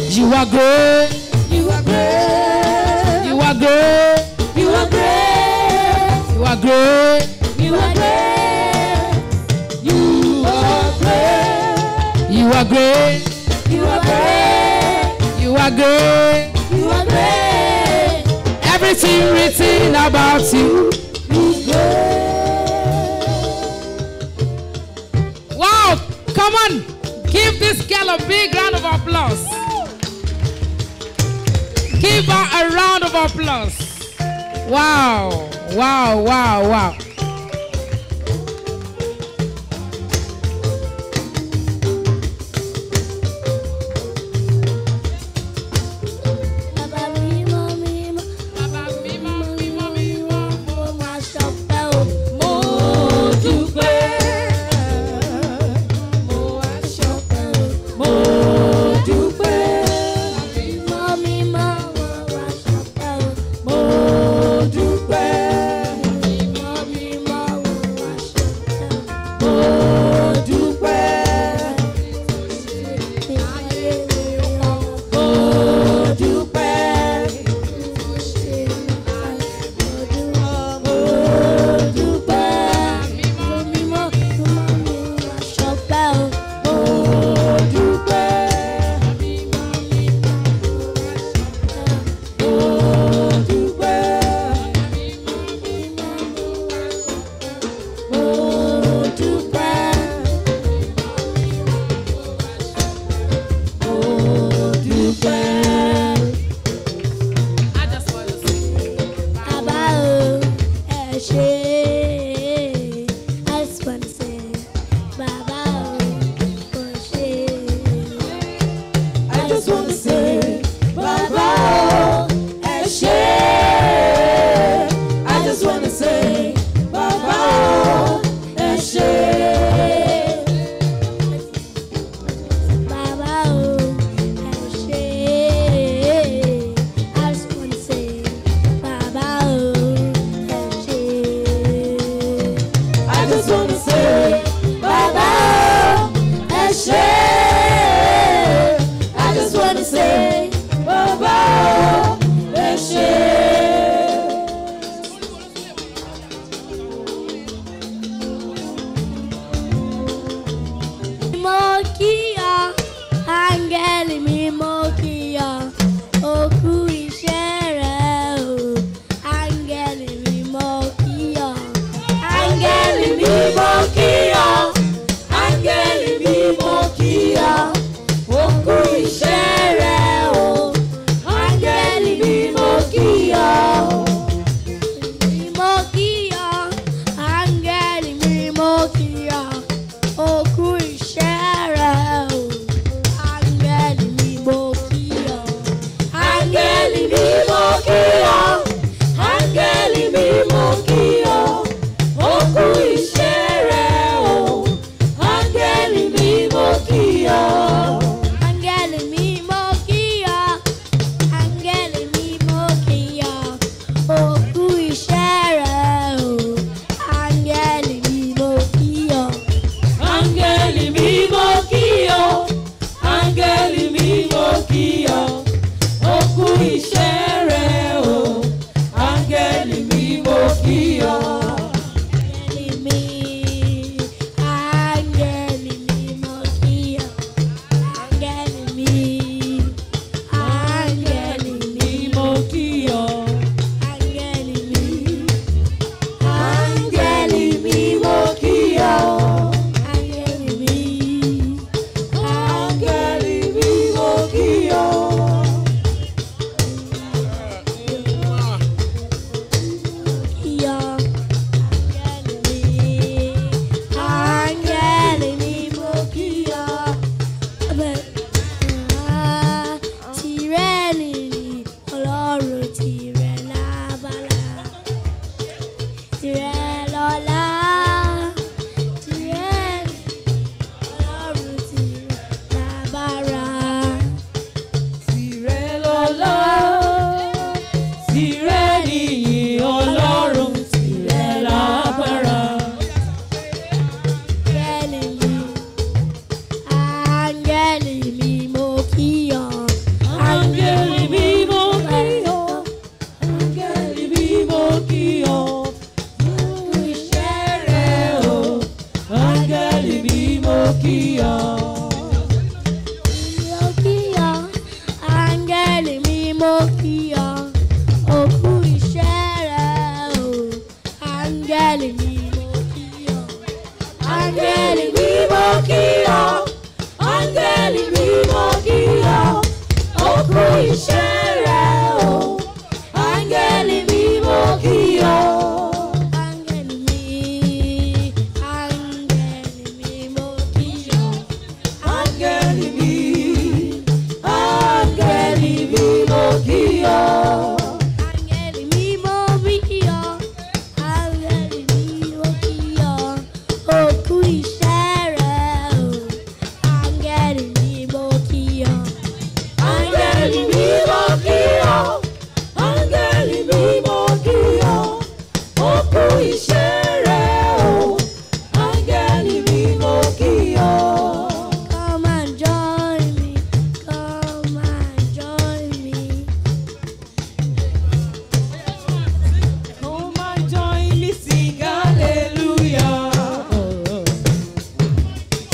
You are great. You are great. You are great. You are great. You are great. You are great. You are great. You are great. You are great. You are great. You are great. Everything written about you is great. Wow, come on. Give this girl a big round of applause. Give her a round of applause. Wow, wow, wow, wow. Angeli mi mo kí ọ. Áńgẹ́lì mímọ́ kí ọ, áńgẹ́lì mímọ́ kí ọ, ó kú iṣẹ́ rẹ̀ o. Áńgẹ́lì mímọ́ kí ọ. Áńgẹ́lì mímọ́ kí ọ. Áńgẹ́lì mímọ́ kí ọ. Áńgẹ́lì mímọ́ kí ọ. Áńgẹ́lì mímọ́ kí ọ, ó kú iṣẹ́ rẹ̀ o. Áńgẹ́lì mímọ́ kí ọ. Áńgẹ́lì mímọ́ kí ọ. Áńgẹ́lì mímọ́ kí ọ, ó kú iṣẹ́ rẹ̀ o. Áńgẹ́lì mímọ́ kí ọ. Come and join me, come and join me. Come and join me, sing hallelujah.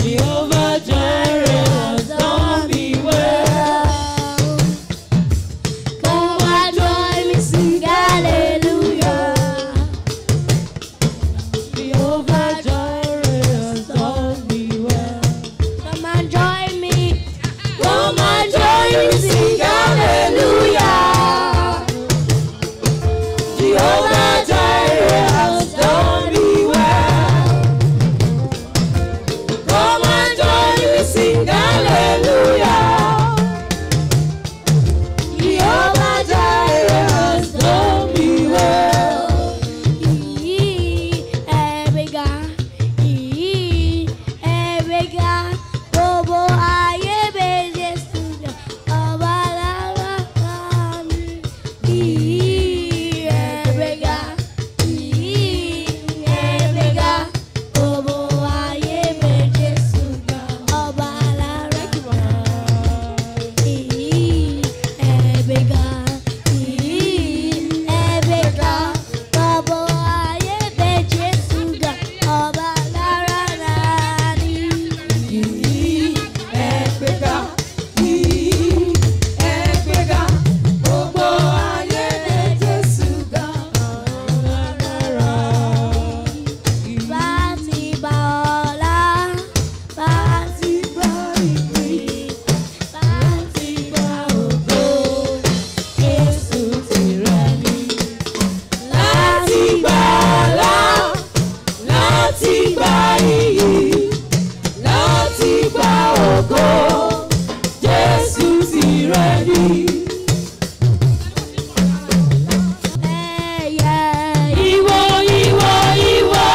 Jehovah Jireh has done me well. Come and join me, sing hallelujah. Jehovah Jireh has done me well. Come and join me, sing hallelujah. Jehovah Jireh has done me well. Come and join me, sing hallelujah. Jehovah Jireh has done me well. Ẹ̀bẹ̀gà, gbogbo ayé méje ṣùgbọ́n ọba lára mi. Ẹ̀bẹ̀gà, gbogbo ayé méje ṣùgbọ́n ọba lára mi. Ẹ̀bẹ̀gà, gbogbo ayé méje ṣùgbọ́n ọba lára mi. Ẹ̀bẹ̀gà, gbogbo ayé méje ṣùgbọ́n ọba lára mi. Bá ti bá ọlá, bá ti bá ìyìn, bá ti bá ògo, Jésù tìrẹ ni. Láti gbà ọlá, láti gbà ìyìn, láti gbà ògo, Jésù tìrẹ ni. Ìwọ, ìwọ, ìwọ.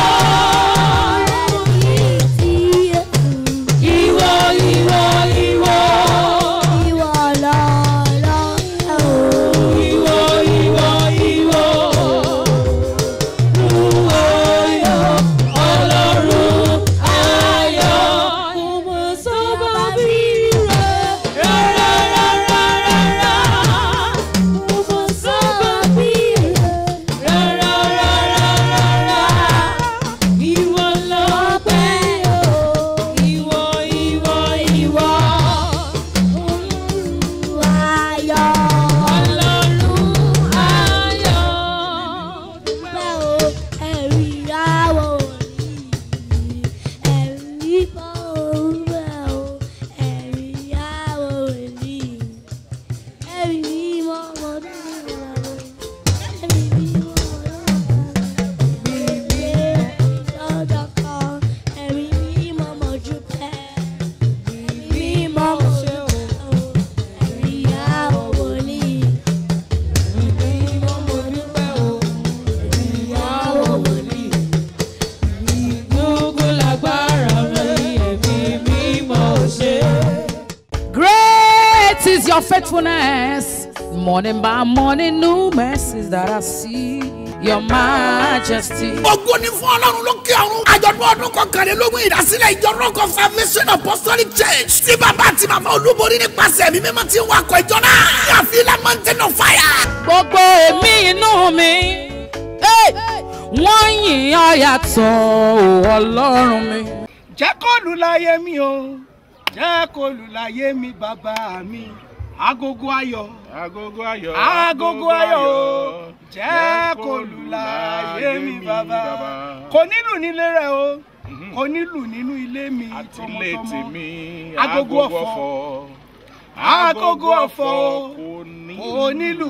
Ìwọ, ìwọ, ìwọ. Ìwọ lọ́lọ́. Ìwọ, ìwọ, ìwọ. Ọlọ́run ayọ̀. Mo sọ́ba bí rẹ̀. Rárá, rárá, rárá. Mo sọ́ba bí rẹ̀. Rárá, rárá, rárá. Ìwọ lọ́pẹ́ o. Ìwọ, ìwọ, ìwọ. Ọlọ́run ayọ̀. Ọlọ́run ayọ̀. Dúpẹ́ o, ẹ̀rí àwọ̀ òní. Ẹ̀rí bọ́ òwúrọ̀ o, ẹ̀rí àwọ̀ òní. Ẹ̀rí mímọ́ ọmọdé rẹ̀ o, ẹ̀rí mímọ́ ọmọdé rẹ̀ o. Lọ́jọ́ kan, ẹ̀rí mímọ́ mọ̀jú pẹ́. Ẹ̀rí mímọ́ mọ̀jú o, ẹ̀rí àwọ̀ òní. Ẹ̀rí mímọ́ mọ̀jú pẹ́ o, ẹ̀rí àwọ̀ òní. Gbogbo lágbára mi, ẹ̀mí mímọ́ ṣe. Great is your faithfulness. Morning by morning, new mercies that I see. Your majesty. Ògo ni fún Ọlọ́run lókè ọ̀run. Àjọ̀dún ọdún kọkànlélógún ìdásílẹ̀ ìjọ Rock of Salvation Apostolic Church. Tí bàbá àti màmá Olúborí nípasẹ̀ ẹ̀mí mímọ́ tí ń wakọ̀ ìjọ náà. Àfilà Mountain of Fire. Gbogbo èmi inú mi. Wọ́n yìn ọ́ yàtọ̀ o Ọlọ́run mi. Jẹ́ kó lù láyé mi o, jẹ́ kó lù láyé mi bàbá mi. Agogo ayọ̀, Agogo ayọ̀, agogo ayọ̀, jẹ́ kó lù láyé mi bàbá. Kò nílù nílé rẹ̀ o, onílù nínú ilé mi tọmọtọmọ agogo ọ̀fọ̀ agogo ọ̀fọ̀ onílù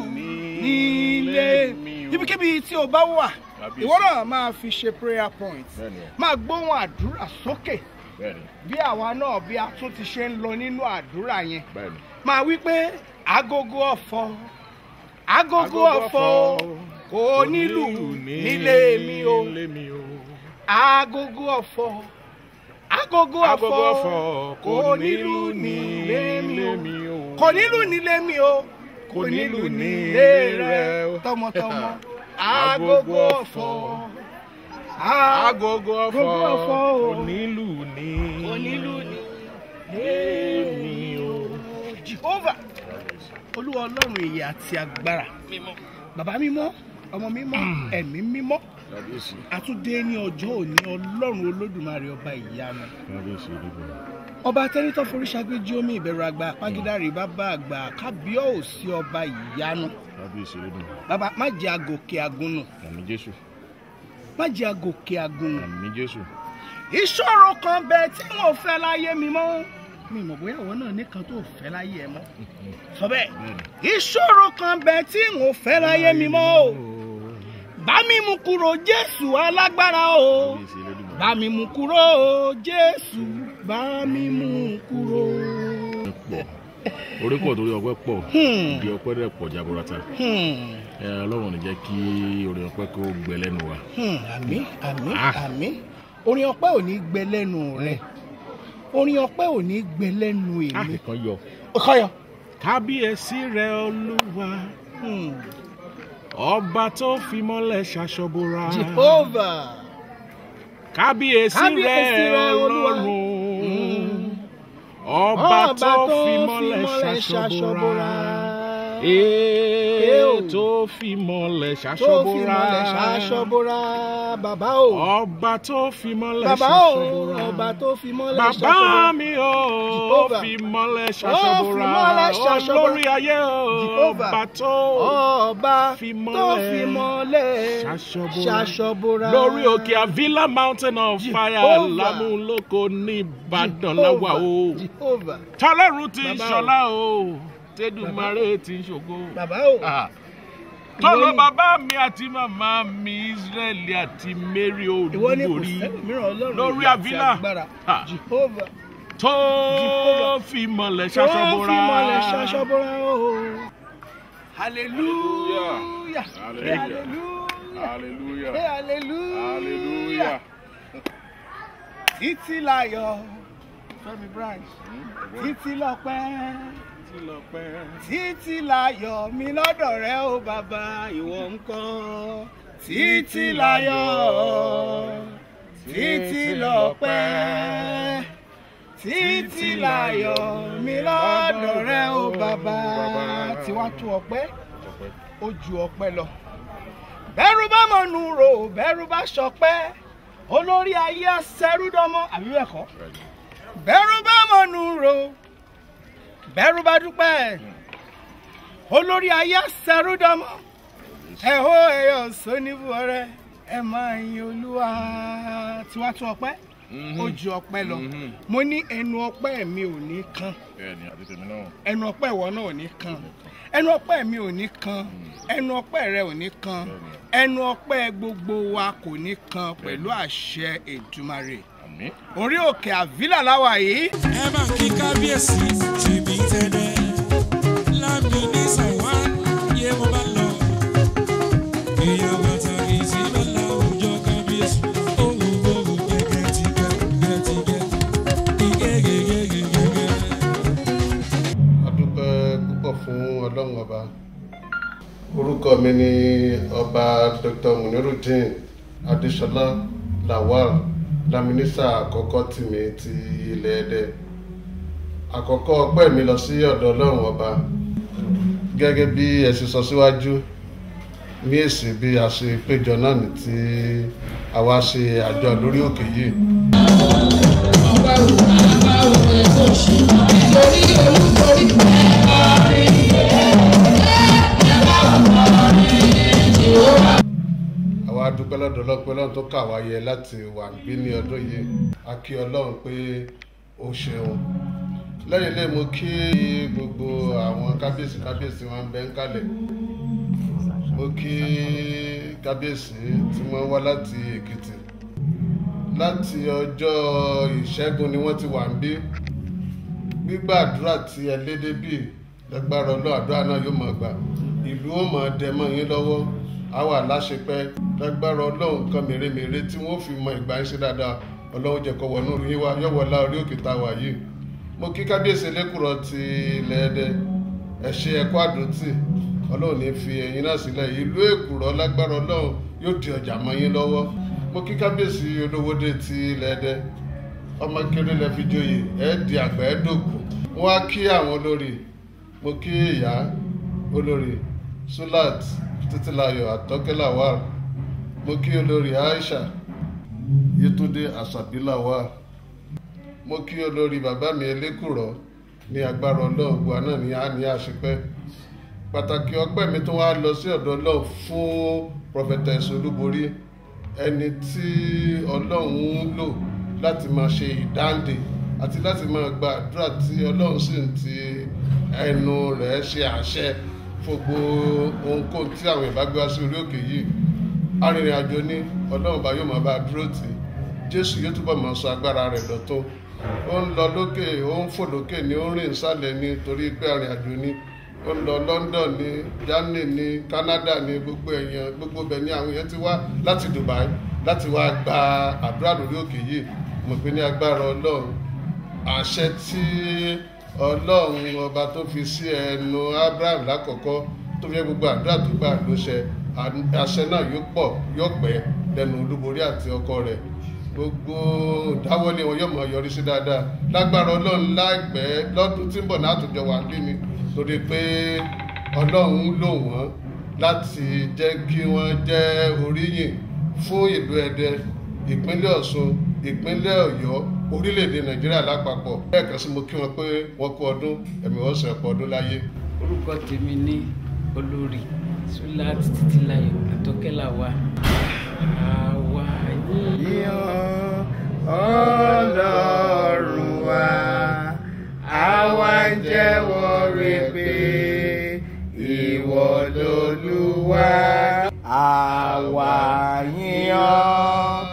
nílé mi. Ibikíbi tí o bá wà ìwọ náà máa fi ṣe prayer point máa gbóhùn àdúrà sókè bí àwa náà bí a tún ti ṣe ń lọ nínú àdúrà yẹn máa wí pé agogo ọ̀fọ̀ onílù nílé mi o agogo ọ̀fọ̀ onílù nílé mi o kò nílù nílé mi o kò nílù nílé rẹ tọmọtọmọ agogo ọ̀fọ̀ onílù nílé mi o. Jehovah Olúwa Ọlọ́run ìyè àti agbára bàbá mímọ́ ọmọ mímọ́ ẹ̀mí mímọ́ àtúndé ní ọjọ́ òní Ọlọ́run Olódùmarè ọba ìyanu ọba tẹ́nitọ́ foríṣàgbéjì omi ìbẹ̀rù àgbà pàgídárì bàbá àgbà kábíyèsí ọba ìyanu bàbá má jẹ́ agòkè agúnnù má jẹ́ agòkè agúnnù ìṣòro kan bẹ́ẹ̀ tí wọ́n fẹ́ láyé mi mọ́ mi mọ̀ bóyá àwọn náà nìkan tó fẹ́ láyé ẹ mọ́ sọ bẹ́ẹ̀ ìṣòro kan bẹ́ẹ̀ tí wọ́n fẹ́ láyé mi mọ́ o bá mi mú kúrò Jésù alágbára o bá mi mú kúrò Jésù bá mi mú kúrò. orí pọ̀ torí ọpẹ́ pọ̀ ìdí ọpẹ́ rẹ̀ pọ̀ jaburata Ọlọ́run ní jẹ́ kí orin ọpẹ́ kó gbẹ lẹ́nu wa. àmín àmín àmín orin ọpẹ́ ò ní gbẹ lẹ́nu rẹ̀ orin ọpẹ́ ò ní gbẹ lẹ́nu èmi. ọkọyọ. kábíyèsí rẹ Olúwa ọba tó fi mọ́lẹ̀ ṣaṣọbora. Jehovah. kábíyèsí rẹ Ọlọ́run ọba tó fi mọ́lẹ̀ ṣaṣọbora. tó fi mọ́lẹ̀ ṣaṣọbora. Bàbá o. ọba tó fi mọ́lẹ̀ ṣaṣọbora. Bàbá o. ọba tó fi mọ́lẹ̀ ṣaṣọbora. bàbá mi o. fi mọ́lẹ̀ ṣaṣọbora. olórí ayé o. ọba tó fi mọ́lẹ̀ ṣaṣọbora. lórí òkè Avila mountain of fire lámúlòkó ní Ìbàdàn láwà o. tọ́lọ́run ti ń ṣọlá o. Tẹ́dùmarè ti ń ṣògo. Bàbá o. tọ́lọ́ bàbá mi àti màmá mi Israẹli àti Mary olúborí lórí Avila tó fi mọ́lẹ̀ ṣaṣọbora o. Hallelujah. Hallelujah. Títí láyọ̀ Fẹ́mi branch títí lọ́pẹ́. Títí láyọ̀ mi lọ́dọ̀ rẹ o bàbá ìwọ ńkọ́ títí láyọ̀ títí lọ́pẹ́ títí láyọ̀ mi lọ́dọ̀ rẹ o bàbá tiwa tú ọpẹ́ ó ju ọpẹ́ lọ bẹ́rù bá mọ̀nù rò bẹ́rù bá ṣọpẹ́ olórí ayé aṣẹ́rúdọ́mọ àbí bẹ́ẹ̀ kọ́ bẹ́rù bá mọ̀nù rò bẹ́rù bá dúpẹ́ olórí ayé sẹ́rúdọ́mọ́ ẹ̀hó ẹ̀yọ̀ sóníbù ọ̀rẹ́ ẹ̀ máa yin Olúwa tiwa tún ọpẹ́ ó ju ọpẹ́ lọ mo ní ẹnu ọpẹ́ mi ò ní kan ẹnu ọpẹ́ ìwọ náà ò ní kan ẹnu ọpẹ́ mi ò ní kan ẹnu ọpẹ́ rẹ ò ní kan ẹnu ọpẹ́ gbogbo wa kò ní kan pẹ̀lú àṣẹ Èdùmàrè. Orí òkè Avila láwà yìí. Ẹ bá kí kábíyèsí tìbí tẹ́lẹ̀ lámì ní sàwọn yé mo bá lọ. Èèyàn pàtàkì sí bẹ́lá òjò kábíyèsí. Owó gẹ́gẹ́. A dúpẹ́ púpọ̀ fún Ọlọ́run ọba. Orúkọ mi ni Ọba Dr. Munirudeen Adéṣọlá Lawal lámínísà àkọ́kọ́ tìmí ti ilẹ̀ Ẹdẹ. Àkọ́kọ́ ọpẹ́ mi lọ sí ọ̀dọ̀ Ọlọ́run ọba gẹ́gẹ́ bí ẹ ṣe sọ síwájú ní èsì bí a ṣe péjọ náà ní tí a wá ṣe àjọ lórí òkè yìí. Àwa wá dúpẹ́ lọ́dọ̀ Ọlọ́run pé Ọlọ́run tó kà wá yẹ láti wà níbí ní ọdún yìí a kí Ọlọ́run pé ó ṣeun. Lẹ́yìn lè mú kí gbogbo àwọn kábíyèsí wọn bẹ́ ń kalẹ̀. Mo kí kábíyèsí tí wọ́n wá láti Èkìtì láti ọjọ́ ìṣẹ́gun ni wọ́n ti wà níbí. Gbígbàdúrà tí ẹ lédè bíi lágbára Ọlọ́run àdúrà náà yóò máa gbà. Ìlú ó máa dẹ mọ́ yín lọ́wọ́ á wà láṣepẹ́ lágbára Ọlọ́run nǹkan mèremère tí wọ́n fi mọ ìgbà yín sí dáadáa Ọlọ́run jẹ́ kó wọnú yín wá yọ̀wọ̀lá orí òkè tá a wà yìí. Mo kí kábíyèsí Elékùrọ́ ti ilẹ̀ Ẹdẹ ẹ ṣé ẹ̀kọ́ àdótì Ọlọ́run ní fi ẹ̀yin náà sílẹ̀ ìlú Èkùrọ́ lágbára Ọlọ́run yóò di ọjà mọ́ yín lọ́wọ́. Mo kí kábíyèsí Olówódé ti ilẹ̀ Ẹdẹ ọmọ kéré lẹ fi joyè ẹ di àgbà ẹ dòkú. Wọ́n á kí àwọn olórí mo kí ìyá olórí Sulat Títílayọ̀ Àtọ́kẹ́ Lawal mo kí olórí Aisha Yétúndé Àṣàbí Lawal mo kí olórí bàbá mi Elékùrọ́ ní agbára Ọlọ́run wa náà ní àní àṣepẹ́. Pàtàkì ọpẹ́ mi tó wá lọ sí ọ̀dọ̀ Ọlọ́run fún Prophetess Olúborí ẹni tí Ọlọ́run ń lò láti máa ṣe ìdáǹdè àti láti máa gba àdúrà tí Ọlọ́run sì ń ti ẹnu rẹ̀ ṣe àṣẹ fún gbogbo ohunkóhun tí àwọn ìbágbé wá sí orí òkè yìí. Arìnrìn àjò ní Ọlọ́run bá yóò máa bá a dúró tì. Jésù yóò túbọ̀ máa sọ agbára rẹ̀ dọ̀tun. Ó ń lọ lókè ó ń fò lókè ní ó ń rìn sálẹ̀ ní torí pé arìnrìn àjò ní ó ń lọ London ní Germany ní Canada ní gbogbo èèyàn gbogbo bẹ̀ ní àwọn èèyàn ti wá láti Dubai láti wá gba àdúrà lórí òkè yìí. Mo pè ní agbára Ọlọ́run àṣẹ tí Ọlọ́run ọba tó fi sí ẹnu Abraham lákọ̀ọ́kọ́ tó fi gbogbo àdúrà tó gbà ló ṣẹ àṣẹ náà yóò pọ̀ yóò pẹ́ lẹ́nu Olúborí àti ọkọ rẹ̀. Gbogbo ìdáwọ́lé wọn yóò máa yọrí sí dáadáa lágbára Ọlọ́run láìpẹ́ lọ́dún tí ń bọ̀ náà àtúnjọ wà bí ni torí pé Ọlọ́run lò wọ́n láti jẹ́ kí wọ́n jẹ́ oríyìn fún ìlú Ẹdẹ ìpínlẹ̀ Ọ̀ṣun ìpínlẹ̀ Ọ̀yọ́ orílẹ̀-èdè Nàìjíríà lápapọ̀. Lẹ́ẹ̀kan sí mo kí wọn pé wọ́n kú ọdún ẹ̀mí wọ́n sọ ẹ̀pọ̀ ọdún láyé. Orúkọ tèmi ní olórí Sulat Títílayọ̀ Àtọ́kẹ́ Lawal. Àwa yíyan Ọlọ́run wa àwa jẹ́wọ́ rẹ̀ pé ìwọ lolúwa. Àwa yíyan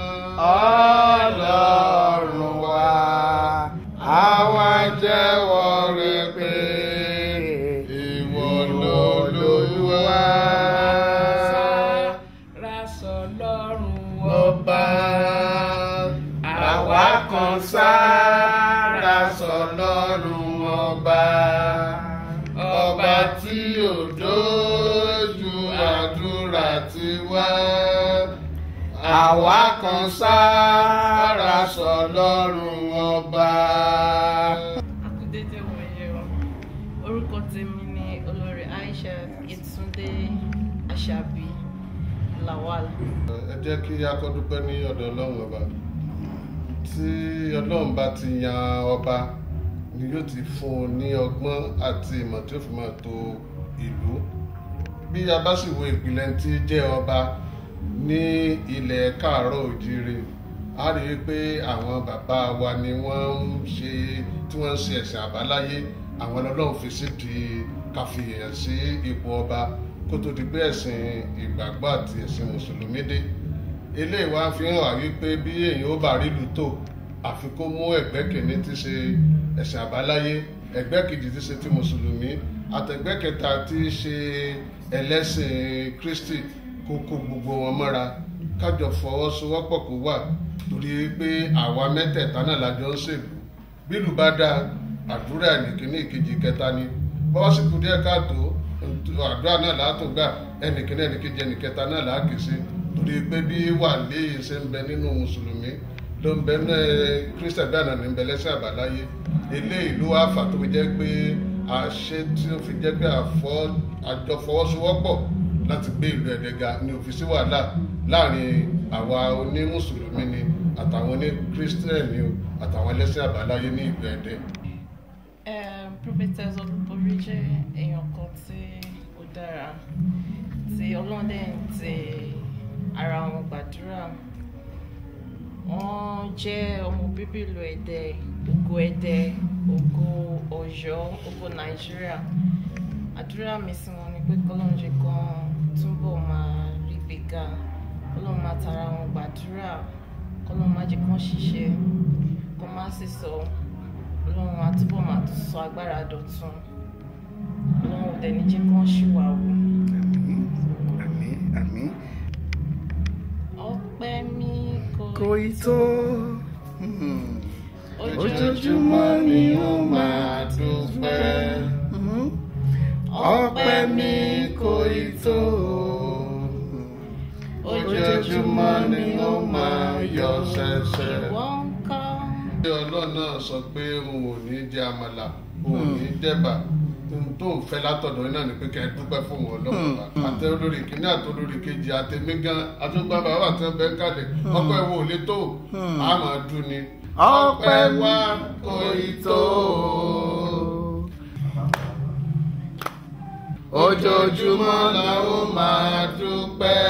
Ọlọ́run wa àwa jẹ́wọ́ rẹ̀ pé ìwọ lolúwa. Sára sọ́lọ́run ọba àwa kan sára sọ́lọ́run ọba ọba tí ò dójú àdúrà tiwa. Àwa kan sára sọ́lọ́run ọba. Akúdédé wọ̀nyí o. Orúkọ tèmi ni olórí Aisha Yétúndé Àṣàbí Lawal. Ẹ jẹ́ kí a kọ́ dúpẹ́ ní ọ̀dọ̀ Ọlọ́run ọba. Tí Ọlọ́run bá ti yan ọba ni yóò ti fún un ní ọgbọ́n àti ìmọ̀ tí ó fi máa tò ìlú. Bí a bá sì wo ìpìlẹ̀ tí jẹ́ ọba ní ilẹ̀ káàárọ̀ òjíire a rí i pé àwọn bàbá wa ni wọ́n ń ṣe tí wọ́n ń ṣe ẹ̀sìn àbáláyé àwọn Ọlọ́run fi sídìí káfíyàn sí ipò ọba kó tó di pé ẹ̀sìn ìgbàgbọ́ àti ẹ̀sìn mùsùlùmí dé. Eléyìí wá fi hàn wá wípé bí èèyàn ó bá rí ìlú tò àfi kó mú ẹgbẹ́ kìíní tí ṣe ẹ̀sìn àbáláyé ẹgbẹ́ kejì tí ṣe ti mùsùlùmí àtẹgbẹ́ kẹta tí ṣe ẹlẹ́sìn Kristi kó kó gbogbo wọn mọ́ra kájọ fọwọ́sowọ́pọ̀ kó wà torí pé àwa mẹ́tẹ̀ẹ̀ta náà lájọ ń ṣèlú bílù bá dáa àdúrà ẹnìkíní ìkejì kẹta ni bọ́wọ́ sì kú díẹ̀ káàtó àdúrà náà látò gbà ẹnìkíní ẹnìkejì ẹnìkẹta náà láàkì sí torí pé bí wàlíì ṣe ń bẹ nínú mùsùlùmí ló ń bẹ ní Kristian bẹ́ẹ̀ náà ní ń bẹ lẹ́sìn àbáláyé eléyìí ló wá fà tó fi jẹ́ pé àṣẹ tí ó fi jẹ́ pé àjọ fọwọ́sowọ́pọ̀ láti gbé ìlú Ẹdẹ ga ní òfìsí wàhálà láàrin àwa onímùsùlùmí ni àtàwọn oní Christian ni àtàwọn ẹlẹ́sìn àbáláyé ní ìlú Ẹdẹ. Prophetess Olúborí jẹ́ èèyàn kan tí ó dára tí Ọlọ́run dẹ̀ ti ara wọn gbàdúrà. Wọ́n jẹ́ ọmọ bíbí ìlú Ẹdẹ, Ògo Ẹdẹ, Ògo Ọ̀yọ́, Ògo Nàìjíríà. Àdúrà mi sí wọn ni pé k'Ọlọ́run jẹ́ kán túbọ̀ máa rí gbéga, k'Ọlọ́run máa tara wọn gbàdúrà, k'Ọlọ́run má jẹ́ kán ṣiṣẹ́, kó má sì sọ, Ọlọ́run á túbọ̀ máa tún sọ agbára dọ̀tun, Ọlọ́run ò dẹ̀ ní jẹ́ kán ṣìwàwù. Àmín, àmín. Ọpẹ́ mi Kò ì tó. Ojoojúmọ́ ni ó máa dúpẹ́. Ọpẹ́ mi kò ì tó. Ojoojúmọ́ ni ó máa yọ ṣẹ̀ṣẹ̀. Ọlọ́run náà sọ pé òun ò ní jẹ àmàlà, òun ò ní jẹ̀bà. Tó ń fẹ́ látọ̀dọ̀ náà ni pé kẹ́ ẹ dúpẹ́ fún wọn Ọlọ́run bá. Àtẹ olórí kìíní àti olórí kejì àtẹ̀mí gan àtúgbà bàbá àti ọbẹ̀ kálẹ̀. Ọpẹ́ wo ò lè tó, a máa dún ni. Ọpẹ́ wa kò ì tó. Ojoojúmọ́ la ó máa dúpẹ́.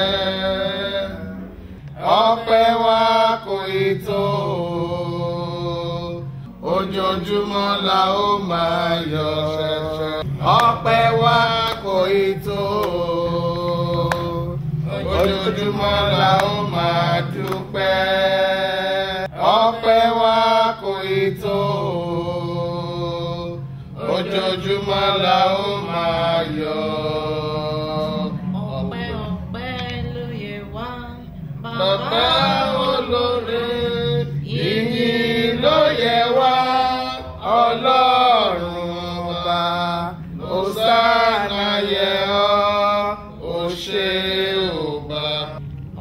Ọpẹ́ wa kò ì tó. Ojoojúmọ́ la ó máa yọ ṣẹ̀ṣẹ̀. Ọpẹ́ wa kò ì tó. Ojoojúmọ́ la ó máa dúpẹ́. Ọpẹ́ wa kò ì tó. Ojoojúmọ́ la ó máa yọ. Ọpẹ́ ọpẹ́ ló yẹ wá, Bàbá olóore, ìyìn ló yẹ wá, Ọlọ́run ọba, Hòsánà yẹ ọ́, ó ṣé o Baba.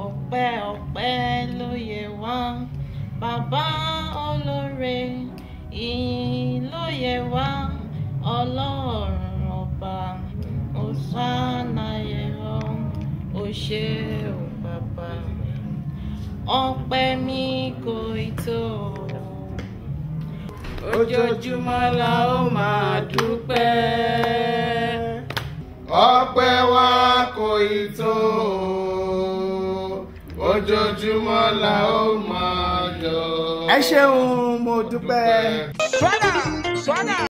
Ọpẹ́ ọpẹ́ ló yẹ wá, bàbá olóore, ìyìn ló yẹ wá, Ọlọ́run ọba, Hòsánà yẹ ọ́, ó ṣé o bàbá. Ọpẹ́ mi kò ì tó. Ojoojúmọ́ la ó máa dúpẹ́. Ọpẹ́ wa kò ì tó. Ojoojúmọ́ la ó máa yọ̀. Ẹ ṣeun, mo dúpẹ́.